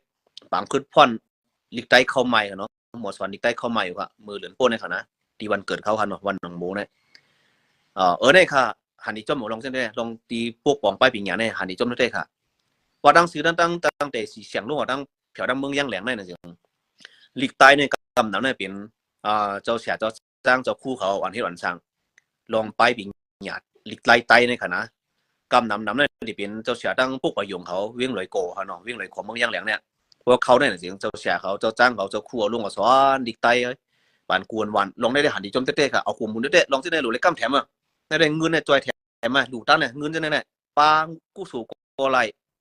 ปังขึ้นพ่อนลิกไตเข้าใหม่เนาะหมดสอนลิกไตเข้าใหม่อยู่ค่ะมือเหลือนปูนเนี่ยค่ะนะที่วันเกิดเขาค่ะเนาะวันน้องบูเนี่ยเนี่ยค่ะหันดีจ้อมหมูลองเส้นได้ลองตีพวกปองไปปิ่งหยาเนี่ยหันดีจ้อมได้ค่ะว่าตั้งซื้อตั้งแต่สีเสียงลูกว่าตั้งแถวดังเมืองย่างแหลงได้นะจ๊ะลิกใต้เนี่ยกำน้ำเนี่ยเป็นเจ้าเสียเจ้าจ้างเจ้าคู่เขาอันที่หลังช่างลองไปปิ่งหยาลิกไล่ใต้ในค่ะนะกำน้ำเนี่ยที่เป็นเจ้าเสียตั้งพวกประโยงเขาเวียงลอยโกเขาเนาะเวียงลอยของเมืองย่างแหลงเนี่ยพวกเขาเนี่ยเสียงเจ้าเสียเขาเจ้าจ้างเขาเจ้าคู่ลุงกับสอนลิกใต้ปานกวนวันลองได้หันดีจ้อมเต้ๆค่ะเอาคุมมุนเต้ๆลองเส้นได้หลุดเลยกำแถมอ่ะได้เงินเนี่ยจอยแถมมาดูตั้งเนี่ยเงินจะเนี่ยปางกู้สู่ก็ไร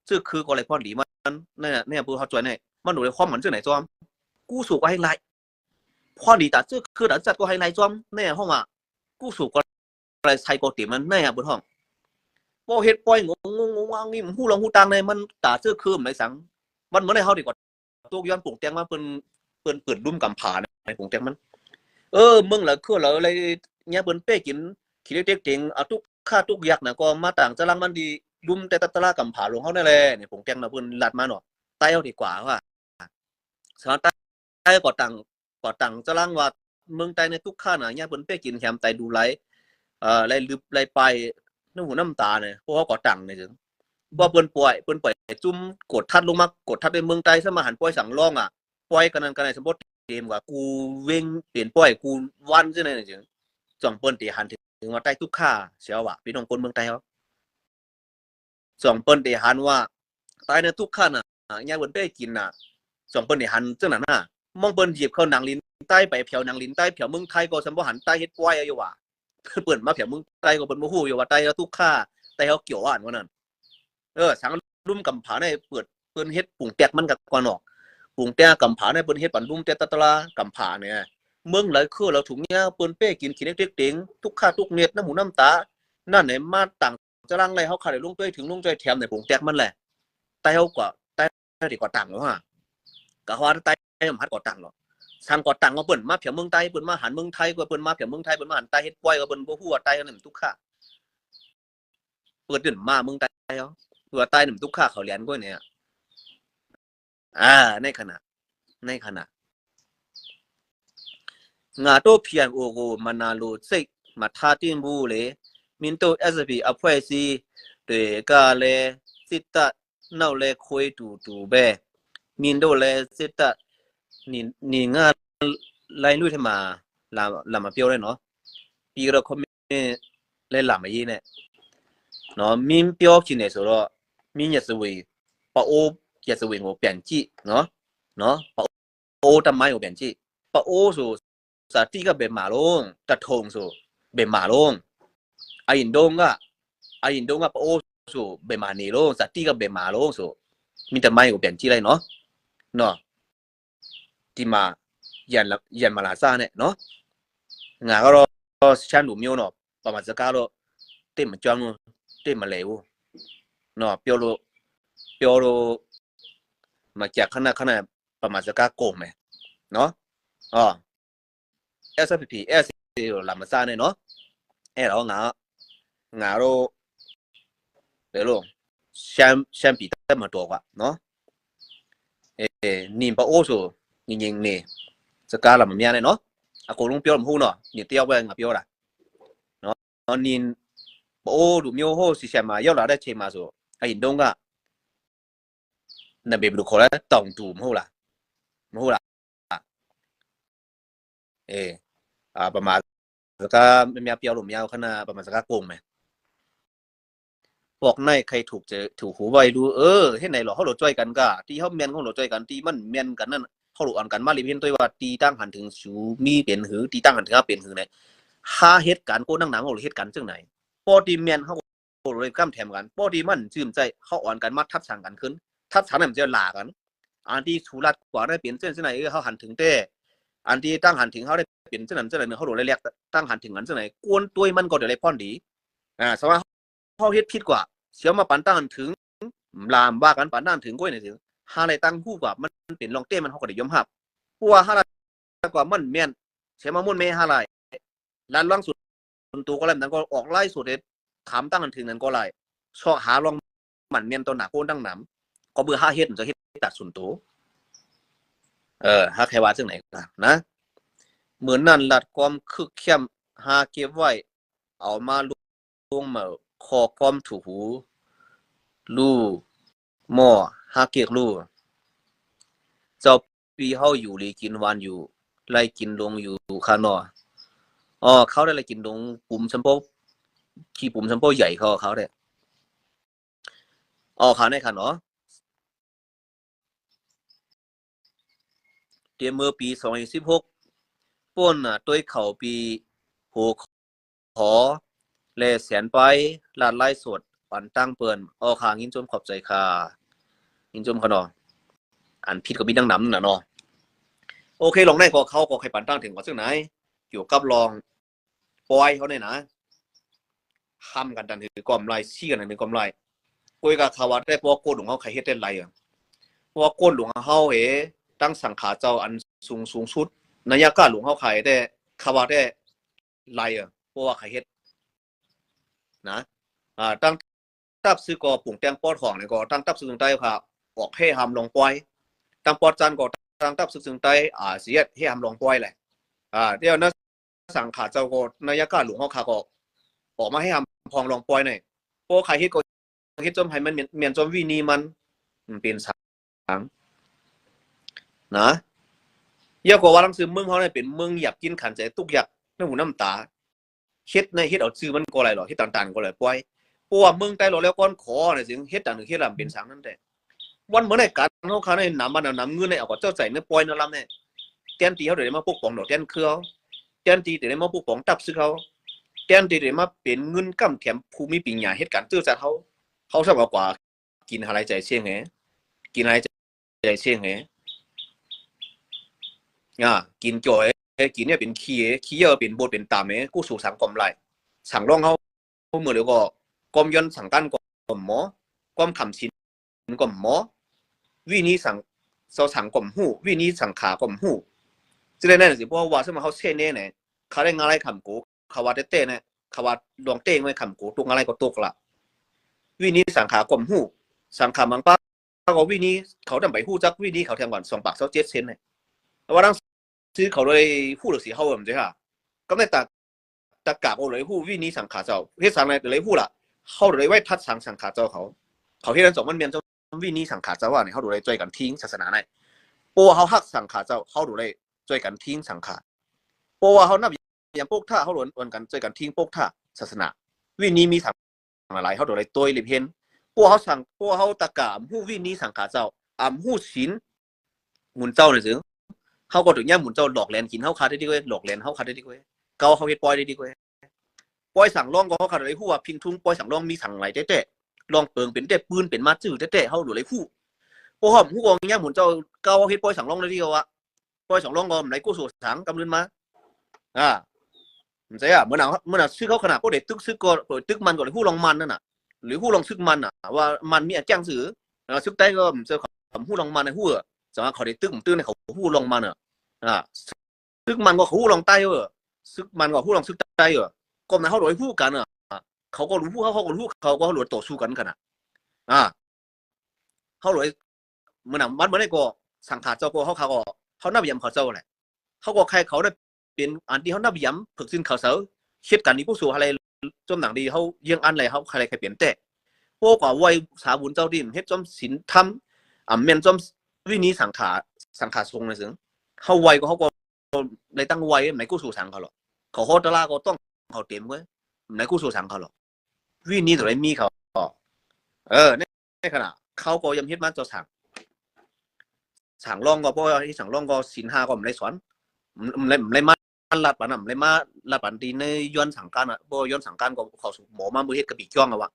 ซึ่งคือก็ไรพอดีมันเนี่ยผู้เขาจอยเนี่ยมันดูในความเหมือนเจ้าไหนจอมกู้สู่ก็ให้ไรพอดีแต่ซึ่งคือแต่จัดก็ให้ไรจอมเนี่ยห้องว่ากู้สู่ก็ไรใช้ก็ติมันเนี่ยบนห้องพอเฮ็ดปล่อยงงนี่หูลงหูตังเนี่ยมันแต่ซึ่งคือไม่สังมันเหมือนในเขาดีกว่าตัวย้อนปุ่งแตงมาเปิดดุ้มกำผาในปุ่งแตงมันมึงละคือเราอะไรเนี่ยเปิ้นเป้กินขี้เล็กเต็งเอาทุกค่าทุกยักษ์น่ะก็มาต่างจะลังมันดีดุมแต่ตะลากำผาลงเฮานั่นแหละนี่ผมแกงน่ะเพิ่นลัดมาเนาะใต้เอาดีกว่าว่าสารใต้ก็ต่างจะลังว่าเมืองใต้ในทุกค่าน่ะเนี่ยเปิ้นเป้กินแถมไตดูไหลไหลลึบไหลไปน้ำหูน้ำตาเนี่ยพวกเขาก็ต่างนี่จึงว่าเปิ้นปล่อยจุ่มกดทัดลงมากดทัดในเมืองใต้ซะมาหันปล่อยสังร่องปล่อยกันนั้นกันในสมบูรณ์เกมกว่ากูเว้งเปลี่ยนปล่อยกูวันจังได๋จึงจ่องเปิ้นตีหันถึงว่าใต้ทุกค่าเสียว่าพี่น้องคนเมืองใต้เขาจ่องเปิ้นตีหันว่าใต้ในทุกค่าน่ะยายเปิ้นไปกินน่ะจ่องเปิ้นตีหันจังนั้นน่ะมองเปิ้นหยิบเข้าหนังลิ้นใต้ไปแผ่วหนังลิ้นใต้แผ่วเมืองไทยก็สมบ่หันใต้เฮ็ดปล่อยอยู่ว่าเปิ้นมาแผ่วเมืองใต้ก็เปิ้นบ่ฮู้อยู่ว่าใต้ทุกค่าใต้เขาเกี่ยวอ่านว่านั้นสังลุ่มกำผาในเปิ้นเฮ็ดปุ่งแตกมันก็กว่าเนาะปุ่งแตกกำผาในเปิ้นเฮ็ดปันลุ่มแต่ตะลากำผาเนี่ยเมืองหลายคือเราถุงเนี้ยเปิ้นเป้กินขี้เล็กเต็งทุกค่าทุกเน็ตน้ำหูน้ำตานั่นไหนมาต่างจะลังไรเขาขาดลงต้วยถึงลงต้วยแถมในผงแตกมันแหละไต้เขากว่าไต้ดีกว่าต่างว่าก็ว่าไต้มันหัดกว่าต่างหรอกทางกว่าต่างก็เปิ้นมาเผียเมืองไต้เปิ้นมาหันเมืองไทยก็เปิ้นมาเผียเมืองไทยเปิ้นมาหันไต้เฮ็ดป่วยก็เปิ้นบ่ฮู้ว่าไต้นั่นทุกค่าเปิดเดินมาเมืองไต้เขา ตัวใต้หนุ่มทุกข้าเขาเรียนก็เนี่ยในขณะงาโตเพียนโอโกมานาโลเซกมาทาตินบูเลมินโตเอสพีอภัยซีเตกาเลสิตะนาวเลคุยตูเบมินโดเลสิตะนี่งาไลน์ลุยทมาลามาเปียวเลยเนาะปีเราคอมเมเลลามายีเนี่ยเนาะมินเปียวกินเนี่ยဆိုတော့มินยะสวีปะโอยะสวีကိုပြန်ကြည့်เนาะปะโอတမိုင်းကိုပြန်ကြည့်ปะโอဆိုစာတိကဘယ်မှာလုံးတထုံဆိုဘယ်မှာလုံးအရင်တုန်းကပအိုးဆိုဘယ်မှာနေလုံးစာတိကဘယ်မှာလုံးဆိုမိတမိုင်းကိုပြန်ကြည့်လိုက်နော်ဒီမှာရန်မလာစားနဲ့နော်ငါကတော့ချမ်းလူမျိုးတော့ပမာစကားတော့တိတ်မကြောင်းဘူးတိတ်မလဲဘူးနော်ပြောလို့မကြခဏပမာစကားကုန်မယ်နော်SPP S ကိုလာမစားနဲ့နော်အဲ့တော့ငါတို့ဘယ်လိုရှမ်းပြည်တက်မတော်ကွာနော်နင်ပအိုးဆိုငင်းနေစကားလာမများနဲ့နော်အကုန်လုံးပြောမဟုတ်နော်နင်တယောက်ပဲငါပြောတာနော်နင်ပအိုးလူမျိုးဟိုစီဆံမှာရောက်လာတဲ့ချိန်မှာဆိုအရင်တုန်းကနဘေဘလူခေါ်လဲတောင်တူမဟုတ်လားประมาณสกาไม่มีเปียวหลุมยาวขนาดประมาณสกาโกงไหมบอกในใครถูกหูไว้ดูเห็นไหนหรอเขาหลุดจ้อยกันก็ที่เขาเมียนเขาหลุดจ้อยกันที่มันเมียนกันนั่นเขาหลุดอ่อนกันมาลีเพียนตัวว่าตีตั้งหันถึงสูมีเปลี่ยนหือตีตั้งหันถึงเปลี่ยนหือไหนห้าเหตุการณ์โกนั่งหนังเขาหลุดเหตุการณ์ซึ่งไหนปอตีเมียนเขาเลยกล้ามแถมกันปอตีมันจืมใจเขาอ่อนกันมาทับฉางกันขึ้นทับฉางเนี่ยมันจะหลากันอันที่สุรัตกว่าได้เปลี่ยนเส้นซึ่งไหนเขาหันถึงเต้อันที่ตั้งหันถึงเขาได้เปลี่ยนเส้นนั้นเส้นไหนเขาหลุดเรียกตั้งหันถึงนั้นเส้นไหนกวนตัวมันก็เดี๋ยวไรพ่อนดีสมมติเขาเฮ็ดผิดกว่าเสียมาปันตั้งหันถึงลามว่ากันปันตั้งถึงก้อยเนี่ยสิหาอะไรตั้งคู่กว่ามันเปลี่ยนลองเต้มันเขาก็ได้ยอมหับเพราะว่าหาอะไรกว่ามันเมียนเสียมามุ่นเมหาอะไรร้านล่างสุดตัวก็แล้วนั้นก็ออกไล่สุดเด็ดถามตั้งหันถึงนั้นก็ไล่ชอบหาลองหมันเมียนตัวหนาโกนตั้งหนำก็เบื่อหาเฮ็ดจะเฮ็ดตัดส่วนตัวหาใครว่าซึ่งไหนนะเหมือนนั่นหลัดความคึกเข้มหาเก็บไว้เอามาลงมาคอความถูหูลู่หม้อหาเก็บลู่เจ้าปีเฮาอยู่เลยกินวันอยู่ไล่กินลงอยู่ข้างนอกเขาได้ไล่กินลงปุ่มชัมโปขี้ปุ่มชัมโปใหญ่เขาได้ขาในค่ะเนาะเตรียมเมื่อปี2016ป่นตัวเขาปีโหขอแลแสนไปลาดไล่สดปันตั้งเปิ่นขางินจมขอบใจค่ะงินจมเขาเนาะอันผิดก็มีดังน้ำน่ะเนาะโอเคลองได้ก็เขาก็ใครปันตั้งถึงว่าซึ่งไหนอยู่กับลองปอยเขาเนี่ยนะทำกันดันถือกลมไล่ชี้กันถือกลมไล่คุยกับเขาว่าได้พวกโกนหลวงเขาใครเฮ็ดได้ไรพวกโกนหลวงเขาตั้งสังขาเจ้าอันสูงสุดนายกาหลวงเขาใครได้คาว่าได้ไรเพราะว่าใครเฮ็ดนะตั้งตับซื้อก็ปุ่งแตงปอดของเนี่ยก็ตั้งตับซื้อใต้ค่ะออกให้ทำลงปอยตั้งปอดจันก็ตั้งตับซื้อใต้เสียให้ทำลงปอยแหละเดี๋ยวนั้นสังขาเจ้าก็นายกาหลวงเขาขาก็ออกมาให้ทำพองลงปอยหน่อยเพราะใครเฮ็ดก็เฮ็ดจมให้มันเมียนจมวินีมันเป็นสังนะเยอะกว่าลังซื้อเมืองเขาเนี่ยเป็นเมืองอยากกินขันใจตุกอยากน้ำหูน้ำตาเฮ็ดในเฮ็ดเอาซื้อมันก็อะไรหรอเฮ็ดต่างๆก็เลยปล่อยเพราะว่าเมืองใต้เราแล้วก้อนขอเนี่ยสิเฮ็ดต่างๆเฮ็ดลำเป็นสังนั่นแต่วันเหมือนในการเขาในน้ำมันน้ำเงินในเอาก็เจ้าใจในปล่อยในลำเนี่ยแทนตีเขาเดี๋ยวมาปกป้องดอกแทนเครือแทนตีเดี๋ยวมาปกป้องตับซื้อเขาแทนตีเดี๋ยวมาเป็นเงินกำแถมภูมิปัญญาเฮ็ดการตื้อจัดเขาชอบกว่ากินอะไรใจเชี่ยงไงกินอะไรใจเชี่ยงไงกินจ่อยกินเนี่ยเป็นขี้เยอะเป็นบดเป็นตามกู้สู่สังคมไรสังร่องเขาเมื่อเดี๋ยวก็กรมยนต์สังกันกรมหมอกรมขำชินกรมหมอวินี้สังกรมหูวินี้สังขากรมหูจะได้แน่สิเพราะว่าสมัยเขาเช่นเนี่ยเขาได้งานอะไรขำกูเขาว่าเต้เนี่ยเขาว่าดวงเต้งไม่ขำกูตัวอะไรก็ตกละวินี้สังขากรมหู สังขามังป้าก็วินี้เขาทำไปหู้จักวินี้เขาแทงก่อน2 ปาก27 เซนเลยว่าตั้งซื้อเขาเลยหู้หรือสีเขาเหมือนใช่ค่ะก็ไม่ตะกาบเอาเลยหู้วินี้สังขาเจ้าเฮ็ดสังอะไรเลยหู้ล่ะเขาเลยไว้ทัดสังขาเจ้าเขาเฮ็ดกัน2 มันเมียนเจ้าวินี้สังขาเจ้าว่าเนี่ยเขาดูเลยช่วยกันทิ้งศาสนาไหนปัวเขาฮักสังขาเจ้าเขาดูเลยช่วยกันทิ้งสังขาปัวเขานับอย่างพวกท่าเขาหลวนกันช่วยกันทิ้งพวกท่าศาสนาวินี้มีสังอะไรเขาดูเลยตัวริบเห็นพวกเขาตะกาหู้วินี้สังขาเจ้าหู้ศีลหมุนเจ้าเลยสิเขาก็ถึงย่าหมุนเจ้าหลอกแลนกินเขาคาได้ดีกว่าหลอกแลนเขาคาได้ดีกว่าเกาเขาเฮ็ดปล่อยได้ดีกว่าปล่อยสั่งร่องก็เขาคาได้หู้ว่าพิงทุ่งปล่อยสั่งร่องมีสั่งไหลเตะลองเปิงเป็นเตะปืนเป็นมาจื้อเตะเขาดูเลยหู้พวกเขาหู้กองย่าหมุนเจ้าเกาเฮ็ดปล่อยสั่งร่องได้ดีกว่าปล่อยสั่งร่องก็ไหนกู้สู่สังกำลืนมามันใช่เมื่อหนังซื้อเขาขนาดพวกเด็กตึกซื้อก็ตึกมันก็เลยหู้ลองมันนั่นน่ะหรือหู้ลองซึกมันว่ามันมีแจ้งสื่อซึกได้ก็มันจะหู้ลองมันในหู้สมมติเขาได้ตึกตื้นในเขาหู้ลองมันซึกมันก็หู้ลองใต้ซึกมันก็หู้ลองซึกใต้ก็ในเขาโดยหู้กันเขาก็รู้หู้เขาก็รู้เขาก็หลวดต่อสู้กันเขาเลยเมื่อหนังมันเมื่อไหร่ก็สังขารเจ้าก็เขานับยำเขาเจ้าแหละเขาก็ใครเขาได้เป็นอันที่เขานับยำฝึกสิ้นเขาเสือเช็ดกันนี้ผู้สู่อะไรจมหนังดีเขายังอันอะไรเขาใครเปลี่ยนแต่พวกว่าวัยสาบุญเจ้าดินเฮ็ดจอมศีลธรรมเมียนจอมวินี้สังขารทรงเลยซึ่งเขาวัยก็เขาก็ในตั้งวัยไหนกู้สู่สังเขาหรอกเขาโคตรลาก็ต้องเขาเต็มเว้ยไหนกู้สู่สังเขาหรอกวินี้ตัวไหนมีเขาในขณะเขาก็ยังเฮ็ดมาจะสั่งร่องก็เพราะที่สั่งร่องก็ศีล5ก็ไม่ได้สอนไม่มาลัดปานไม่มาลัดปานตีในย้อนสังการเพราะย้อนสังการก็เขาหมอมาบริเฮ็ดกระปีจ้องวะ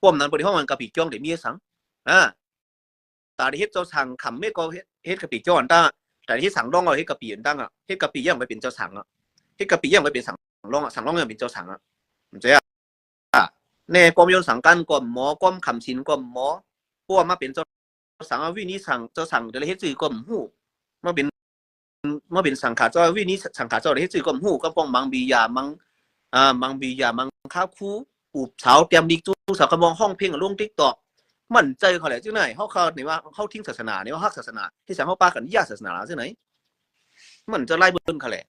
พวกนั้นบริห้องมันกระปีจ้องเดี๋ยวมีสังตาที่เฮ็ดเจ้าสั่งขำเม็ดก็เฮ็ดกระปีจ้องตั้งแต่ที่สั่งร่องก็เฮ็ดกระปีตั้งเฮ็ดกระปีย่างไปเป็นเจ้าสั่งเฮ็ดกระปีย่างไปเป็นสั่งร่องยังเป็นเจ้าสั่งมันจะในกรมย้อนสังการกรมหมอกรมขำชินกรมหมอพวกมาเป็นเจ้าสังวินี้สั่งเจ้าสั่งเดี๋ยวเฮ็ดสื่อกรมหูมาเป็นสังขารเจ้าวินี้สังขารเจ้าเดี๋ยวเฮ็ดสื่อกรมหูก็ป้องมังบียามังข้าวคู่อูบเช้าเตรียมดิกจูสาวกระมองห้องเพ่งลงติ๊กตอกมั่นใจเขาแหละจังไหนเขาเนี่ยว่าเขาทิ้งศาสนาเนี่ยว่าฮักศาสนาที่สั่งเขาปากันญาติศาสนาจังไหนมันจะไล่เบิ้ลเขาแหละ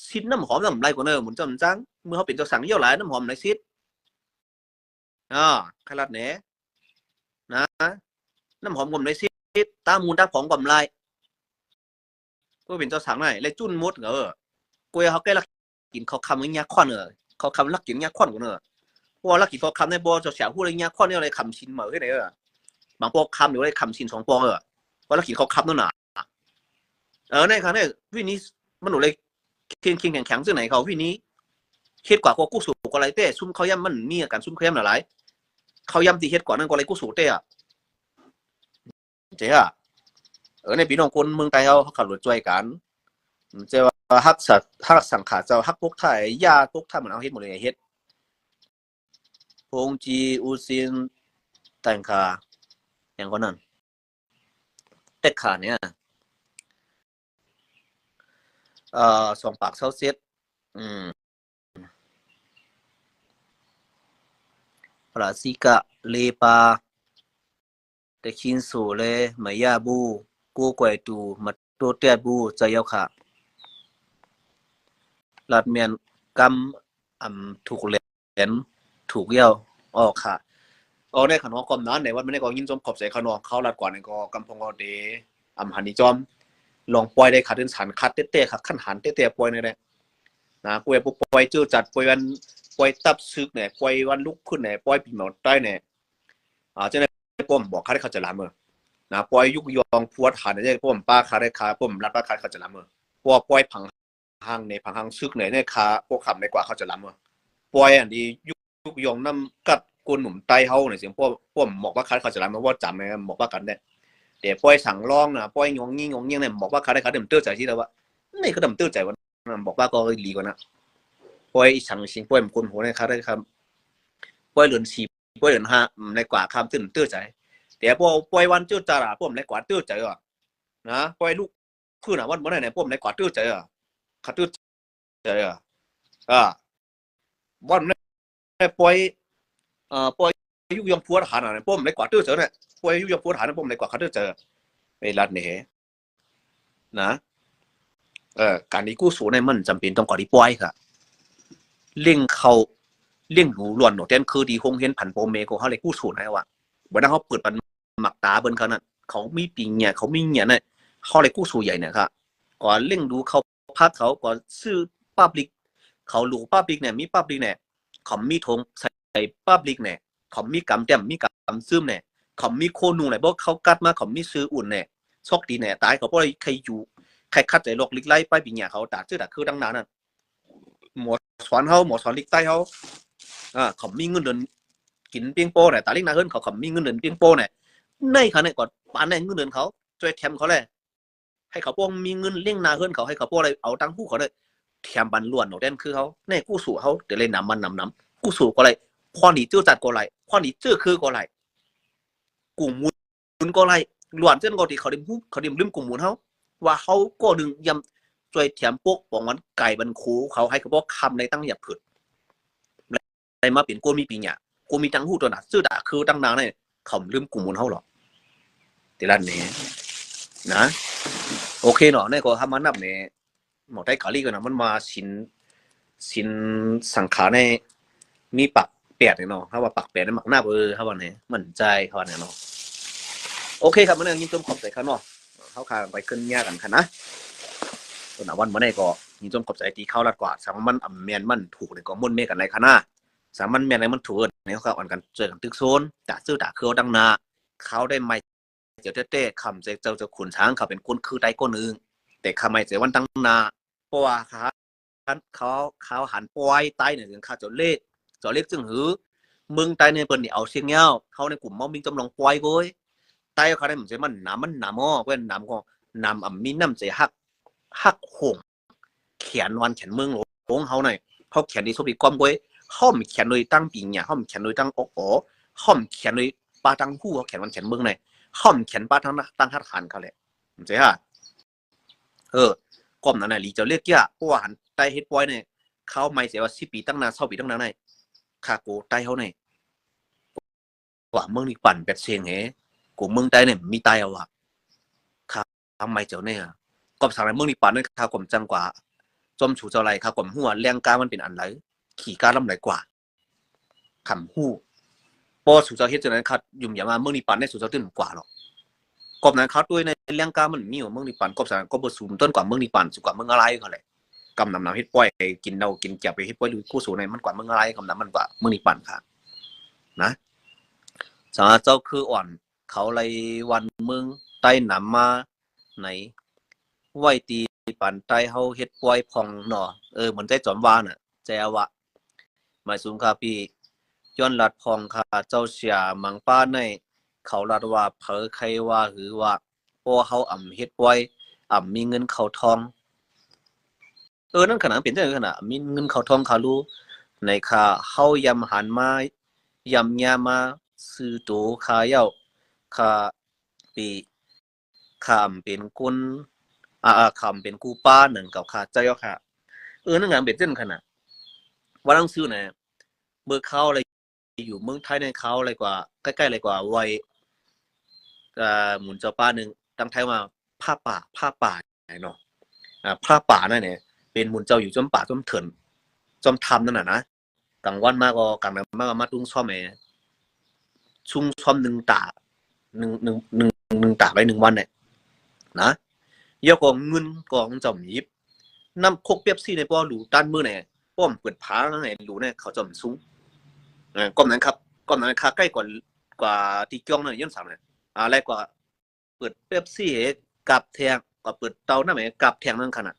ซิดน้ำหอมน้ำไรกว่าเนอเหมือนจำจังเมื่อเขาเป็นเจ้าสั่งเยี่ยวหลายน้ำหอมไหนซิดขนาดไหนนะน้ำหอมกลมไหนซิดตามูลตาผองกลมลายก็เป็นเจ้าสั่งไหนเลยจุ้นมดกูเขาแก้ลักกินเขาคำอย่างเงี้ยควันเขาคำลักกินเงี้ยควันกว่าเนอพวกลักกินเขาคำในบ่อจะเสียหูอะไรเงี้ยควันเนี่ยอะไรคำชินเหมือนกันบางพวกคำหรืออะไรคำชิน2 ปองเพราะลักกินเขาคำนั่นน่ะในครั้งนี้วินี้มันหนูเลยเคียงแข็งซึ่งไหนเขาวินี้เฮ็ดกว่าก็กู้สูกอะไรเต้ซุ่มเขาย่ำมันมีอาการซุ่มเขาย่ำหลายเขาย่ำตีเฮ็ดกว่านั่นก็อะไรกู้สูเต้เจ้ในพี่น้องคนเมืองไทยเขาขับรถช่วยกันเจ้าฮักสังขารเจ้าฮักพวกไทยยาพวกไทยเหมือนเอาเฮ็ดหมดเลยเฮ็ดพงจีอุซินแต่งขาอย่างคนนั้นแต่ขาเนี่ย2 ปากเซตปราซิกะเลปาแต่คินสูเลมายาบูกูกวยตูมาโตเตียบูจะยาวขาลาดเมียนกำถูกเหรียญถูกเย้าออกค่ะในขนมกอมนั้นในวันไม่ได้ก็ยินจมขอบใส่ขนมเขาลาดกว่าในก็กำพงเดหันนิจอมลองปล่อยได้ขาดเดินสันคัดเตะขัดขั้นหันเตะปล่อยนี่แหละนะปล่อยเจอจัดปล่อยวันปล่อยตับซึกเนี่ยปล่อยวันลุกขึ้นเนี่ยปล่อยปีหมดใต้เนี่ยจะได้ป้อมบอกเขาได้เขาจะล้ำนะปล่อยยุกยองพวดหันเนี่ยป้อมป้าขาได้ขาป้อมรัดป้าขาเขาจะล้ำพวกปล่อยผังหางในผังหางซึกเนี่ยขาพวกขำในกว่าเขาจะล้ำปล่อยอันนี้ยุกยองน้ำกัดกุนหนุ่มไตเขาเนี่ยเสียงป้อมบอกว่าเขาจะล้ำว่าจำเนี่ยบอกว่ากันเนี่ยเดี๋ยวปล่อยสั่งร้องนะปล่อยงงงี้เนี่ยบอกว่าเขาได้เขาเดิมเตื้อใจที่แล้วว่านี่เขาเดิมเตื้อใจว่าบอกว่าก็ดีกว่านะปล่อยสั่งสิงปล่อยมันคนหัวเนี่ยเขาได้ครับปล่อยเหลือนสีปล่อยเหลือน5ในกว่าคำตื่นเตื้อใจเดี๋ยวปล่อยวันเตื้อใจพวกในกว่าเตื้อใจนะปล่อยลูกขึ้นวันเมื่อไหร่เนี่ยพวกในกว่าเตื้อใจเขาเตื้อใจวันนี้ปล่อย ยุยองพัวทหารน่ะป้อมเลยกว่าตื้อเจอเนี่ยพวกยุยองพัวทหารน่ะป้อมเลยกว่าเขาตื้อเจอไปรัดเนี่ยนะการที่กู้สู่ในมันจำเป็นต้องก่อที่ปล่อยค่ะเลี้ยงเขาเลี้ยงหนูล้วนหนูเต้นคือดีคงเห็นผันโปรเมโกเขาเลยกู้สู่นะว่าวันนั้นเขาเปิดปันหมักตาเบิ้นเขานั่นเขามีปีเนี่ยเขามีเนี่ยเนี่ยเขาเลยกู้สู่ใหญ่เนี่ยค่ะก่อนเลี้ยงดูเขาพักเขาก่อนซื้อปั๊บลิกเขาหลูปั๊บลิกเนี่ยมีปั๊บลิกเนี่ยเขามีธงใส่ปั๊บลิกเนี่ยเขามีกำเต็มมีกำซึมเนี่ยเขามีโคนูเนี่ยเพราะเขากัดมาเขามีซื้ออุ่นเนี่ยโชคดีเนี่ยตายเขาเพราะใครอยู่ใครคัดใจโรคลิกไล่ไปปีเนี่ยเขาด่าชื่อด่าคือดังนั้นน่ะหมอสอนเขาหมอสอนลิกใต้เขาเขามีเงินเดือนกินเปียงโป้เนี่ยตาลิกนาเฮิรนเขามีเงินเดือนเปียงโป้เนี่ยในขณะก่อนปานในเงินเดือนเขาช่วยแถมเขาเลยให้เขาพวกมีเงินเลี้ยงนาเฮิรนเขาให้เขาพวกอะไรเอาตังค์ผู้เขาเลยแถมบันล้วนหนูเด่นคือเขาในกู้สู่เขาเดี๋ยวเลยนำกู้สู่ก็ไรความหนีจื้อจัดก็ไรความหนีจื้อคือก็ไรกลุ่มมูลก็ไรล้วนเส้นก็ที่เขาดิมหุ้เขาดิมลืมกลุ่มมูลเขาว่าเขาก็ดึงยำช่วยแถมพวกปองมันไก่บันคูเขาให้เขาพวกคำในตั้งหยับผืดในมาเปลี่ยนกูมีปีเนี่ยกูมีตังหูตัวหนาซื้อด่าคือตั้งนานเนี่ยเขาลืมกลุ่มมูลเขาหรอกแต่ละเนี่ยนะโอเคเนาะเนี่ยก็ทำมันนับเนี่ยหมอได้กาลีกันนะมันมาสินสังขารในมีปักแปดเนี่ยเนาะถ้าว่าปักแปดในหมักหน้าถ้าว่าเนี่ยมั่นใจเขาเนี่ยเนาะโอเคครับมันยินจมขอบใจเขาเนาะเขาขาไปขึ้นแย่กันค่ะนะตัวหนาวันมาได้ก็ยินจมขอบใจตีเข้าลัดกว่าสามมันอ่ำเมียนมันถูกเลยก็มุ่นเมกันไรค่ะนะสามมันเมียนอะไรมันถูกเนี่ยเขาอ่อนกันเจอกันตึกโซนด่าซื้อด่าคือดังนาเขาได้ไม่เจ้าเต้คำเจ้าขุนช้างเขาเป็นคนคือใดคนหนึ่งแต่คำไม่เจอวันตั้งนาเพราะว่าเขาหันปอยใต้เนี่ยถึงข้าเจ้าเล็กจึงหือมึงใต้ในเปิ้นนี่เอาเสียงเงาเขาในกลุ่มมอมิงจำลองปอยก้อยใต้เขาได้เหมือนจะมันหนามอ้อเว้นหนามก็หนามอ่ำมีน้ำใจฮักหงเขียนวันเขียนเมืองหลวงเขาหน่อยเขาเขียนดีสุดความก้อยห้อมเขียนโดยตั้งปีเนี่ยห้อมเขียนโดยตั้งโอ้ห้อมเขียนโดยปาตั้งผู้เขาเขียนวันเขียนเมืองหน่อยห้อมเขียนปาตั้งฮัดขันเขาเลยเหมือนจะฮะก้มนั่นน่ะลีเจ้าเรียกเกี้ยเพราะว่าหันใต้เฮ็ดปอยเนี่ยเขาไม่เสียว่า10 ปีตั้งนาน20 ปีตั้งนานในคาโกใต้เขาเนี่ยว่าเมืองนี่ปั่นเป็ดเชียงเหกูเมืองใต้เนี่ยมีใต้เอาว่ะค่ะทำไมเจ้าเนี่ยก็สั่งในเมืองนี่ปั่นเนี่ยข้ากลมจังกว่าจอมฉูเจ้าไรข้ากลมหัวแรงกามันเป็นอันไรขี่กาลำไหลกว่าขำหู้พอฉูเจ้าเฮ็ดจังนั้นคัดยุ่มอย่ามาเมืองนี่ปั่นได้ฉูเจ้าตื่นกว่าหรอกกบนั้นคัดด้วยในแรงกามันมีอยู่เมืองนี่ปั่นกบสั่งก็บ่สูงต้นกว่าเมืองนี่ปั่นสูงกว่าเมืองอะไรเขาเลยกำนำเฮ็ดป้อยกินเดากินเจียบไปเฮ็ดป้อยดูกู้สูในมันกว่าเมืองอะไรกำนำมันกว่าเมืองนี่ปั่นค่ะนะสาเจ้าคืออ่อนเขาเลยวันเมืองใต้หนำมาไหนไหวตีปั่นใต้เฮาเฮ็ดป้อยพองเนาะเหมือนใจจอมวาน่ะแจวะหมายสูงค่ะพี่ย้อนลัดพองค่ะเจ้าเสียมังป้าในเขาลัดว่าเผอใครว่าหรือว่าพอเฮาอ่ำเฮ็ดป้อยอ่ำมีเงินเข้าทองนั่นขนาดเป็นจังขนาดมีเงินเข้าทองเขารู้ในค่าเฮายำหันมายำยามาซื้อตัวค่าเย้าค่าปีค่าเป็นคนคำเป็นกูป้าหนึ่งกับค่าเจ้าค่ะนั่นงานเป็นจังขนาดว่าต้องซื้อเนี่ยเมื่อเขาอะไรอยู่เมืองไทยในเขาอะไรกว่าใกล้ๆอะไรกว่าวัยหมุนเจ้าป้าหนึ่งตั้งไทยมาผ้าป่าเนาะผ้าป่านั่นเนี่ยเป็นหมุนเจ้าอยู่จมป่าจมเถินจมทำนั่นน่ะนะกลางวันมากก็กลางวันมากมาตุ้งซ่อมชุ่งซ่อม1 ตา1 ตาไป1 วันเนี่ยนะเยอะกว่าเงินกองจอมยิบน้ำโคกเปียบซี่ในป้อหลูด้านมือเนี่ยป้อมเปิดผาแล้วไงหลูเนี่ยเขาจอมซุ้งก้มนั้นครับก้มนั้นค่าใกล้กว่าตีเกียงเนี่ยย่น3เนี่ยอะไรกว่าเปิดเปียบซี่กับแทงก็เปิดเตาหน้าไหมกับแทงนั่นขนาด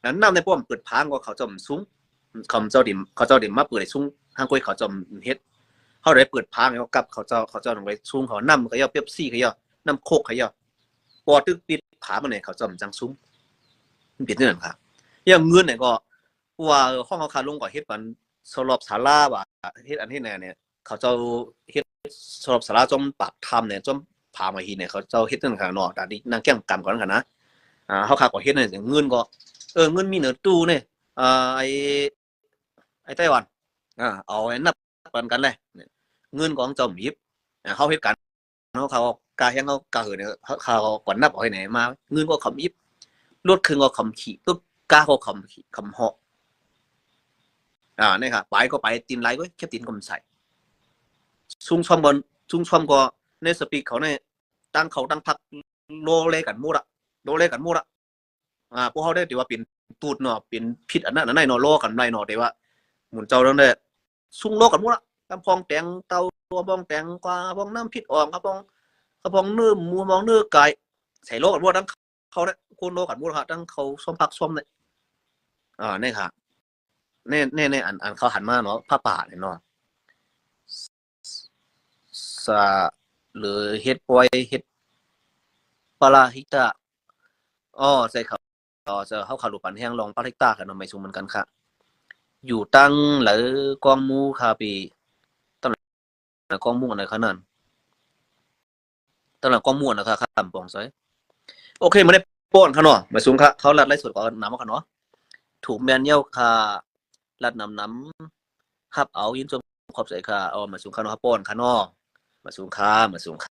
นั้นน้ำในป้อมเปิดผาก็เขาจอมซุ้งเขาเจ้าดิ่มมาเปิดในซุ้งทางกุ้ยเขาจอมเฮ็ดเขาได้เปิดผาเขากับเขาเจ้าลงไปซุ้งเขาน้ำเขาย่อเปียบซี่เขาย่อน้ำโคกเขาย่อปอตึกปิดผามันเนี่ยเขาจอมจังซุ้งมันเป็นเรื่องครับอย่างเงินเนี่ยก็ว่าห้องเขาคาลงกว่าเฮ็ดมันสลบศาลาว่าเฮ็ดอันที่ไหนเนี่ยเขาเจ้าเฮ็ดสลบศาลาจอมปากทำเนี่ยจอมผามาฮีเนี่ยเขาเจ้าเฮ็ดนั่นค่ะเนาะแต่นี่นางแก้มกรรมก่อนกันนะเขาคากว่าเฮ็ดเนี่ยเงินก็เงินมีเหนือตู้เนี่ยไอ้ไต้หวันเอาไว้นับกันเลย เงินของเจ้าหมีเขาเหตุการณ์เขากาแห้งเขากาเหินเนี่ยเขาก่อนนับเอาให้ไหนมาเงินก็คำยิบรถเครื่องก็คำขี่รถกาก็คำเหาะนี่ครับไปก็ไปตีนไหลก็แค่ตีนก็ใส่ซุ่มช่อมบอลซุ่มช่อมก็ในสปีกเขาเนี่ยตั้งเขาตั้งพักโลเลกันมูดอะโลเลกันมูดอะพวกเขาได้ถือว่าเป็นตูดเนาะเป็นผิดอันนั้นอันนั้นเนาะโลกันไรเนาะแต่ว่าหมุนเจ้าแล้วเนี่ยซุ่มโลกันมูดอะกำพองแตงเตาตัวบองแตงกว่าบองน้ำพิษออกกระพองเนื้อหมูมองเนื้อไก่ใส่โลกันมูดทั้งเขาเนี่ยคนโลกันมูดครับทั้งเขาส้มผักส้มเนี่ยนี่ค่ะเนี่ยอันเขาหันมาเนาะผ้าป่าเนี่ยเนาะสะหรือเฮ็ดปอยเฮ็ดปลาฮิตาใส่เขาจะเข้าขาลูกปันแห้งลองปลาฮิตากันเนาะไม่สูงเหมือนกันค่ะอยู่ตั้งหรือกองมูคาปีตั้งกองมูอะไรขนาดตั้งกองมูนะครับข้ามปองซอยโอเคมาได้ป้อนค่ะเนาะไม่สูงค่ะเขาลัดไล่สดกว่าน้ำมาค่ะเนาะถูกแมนเยี่ยวค่ะลัดน้ำฮับเอายินจนขอบใส่ค่ะมาสูงค่ะเนาะป้อนค่ะเนาะมาสูงค่ะ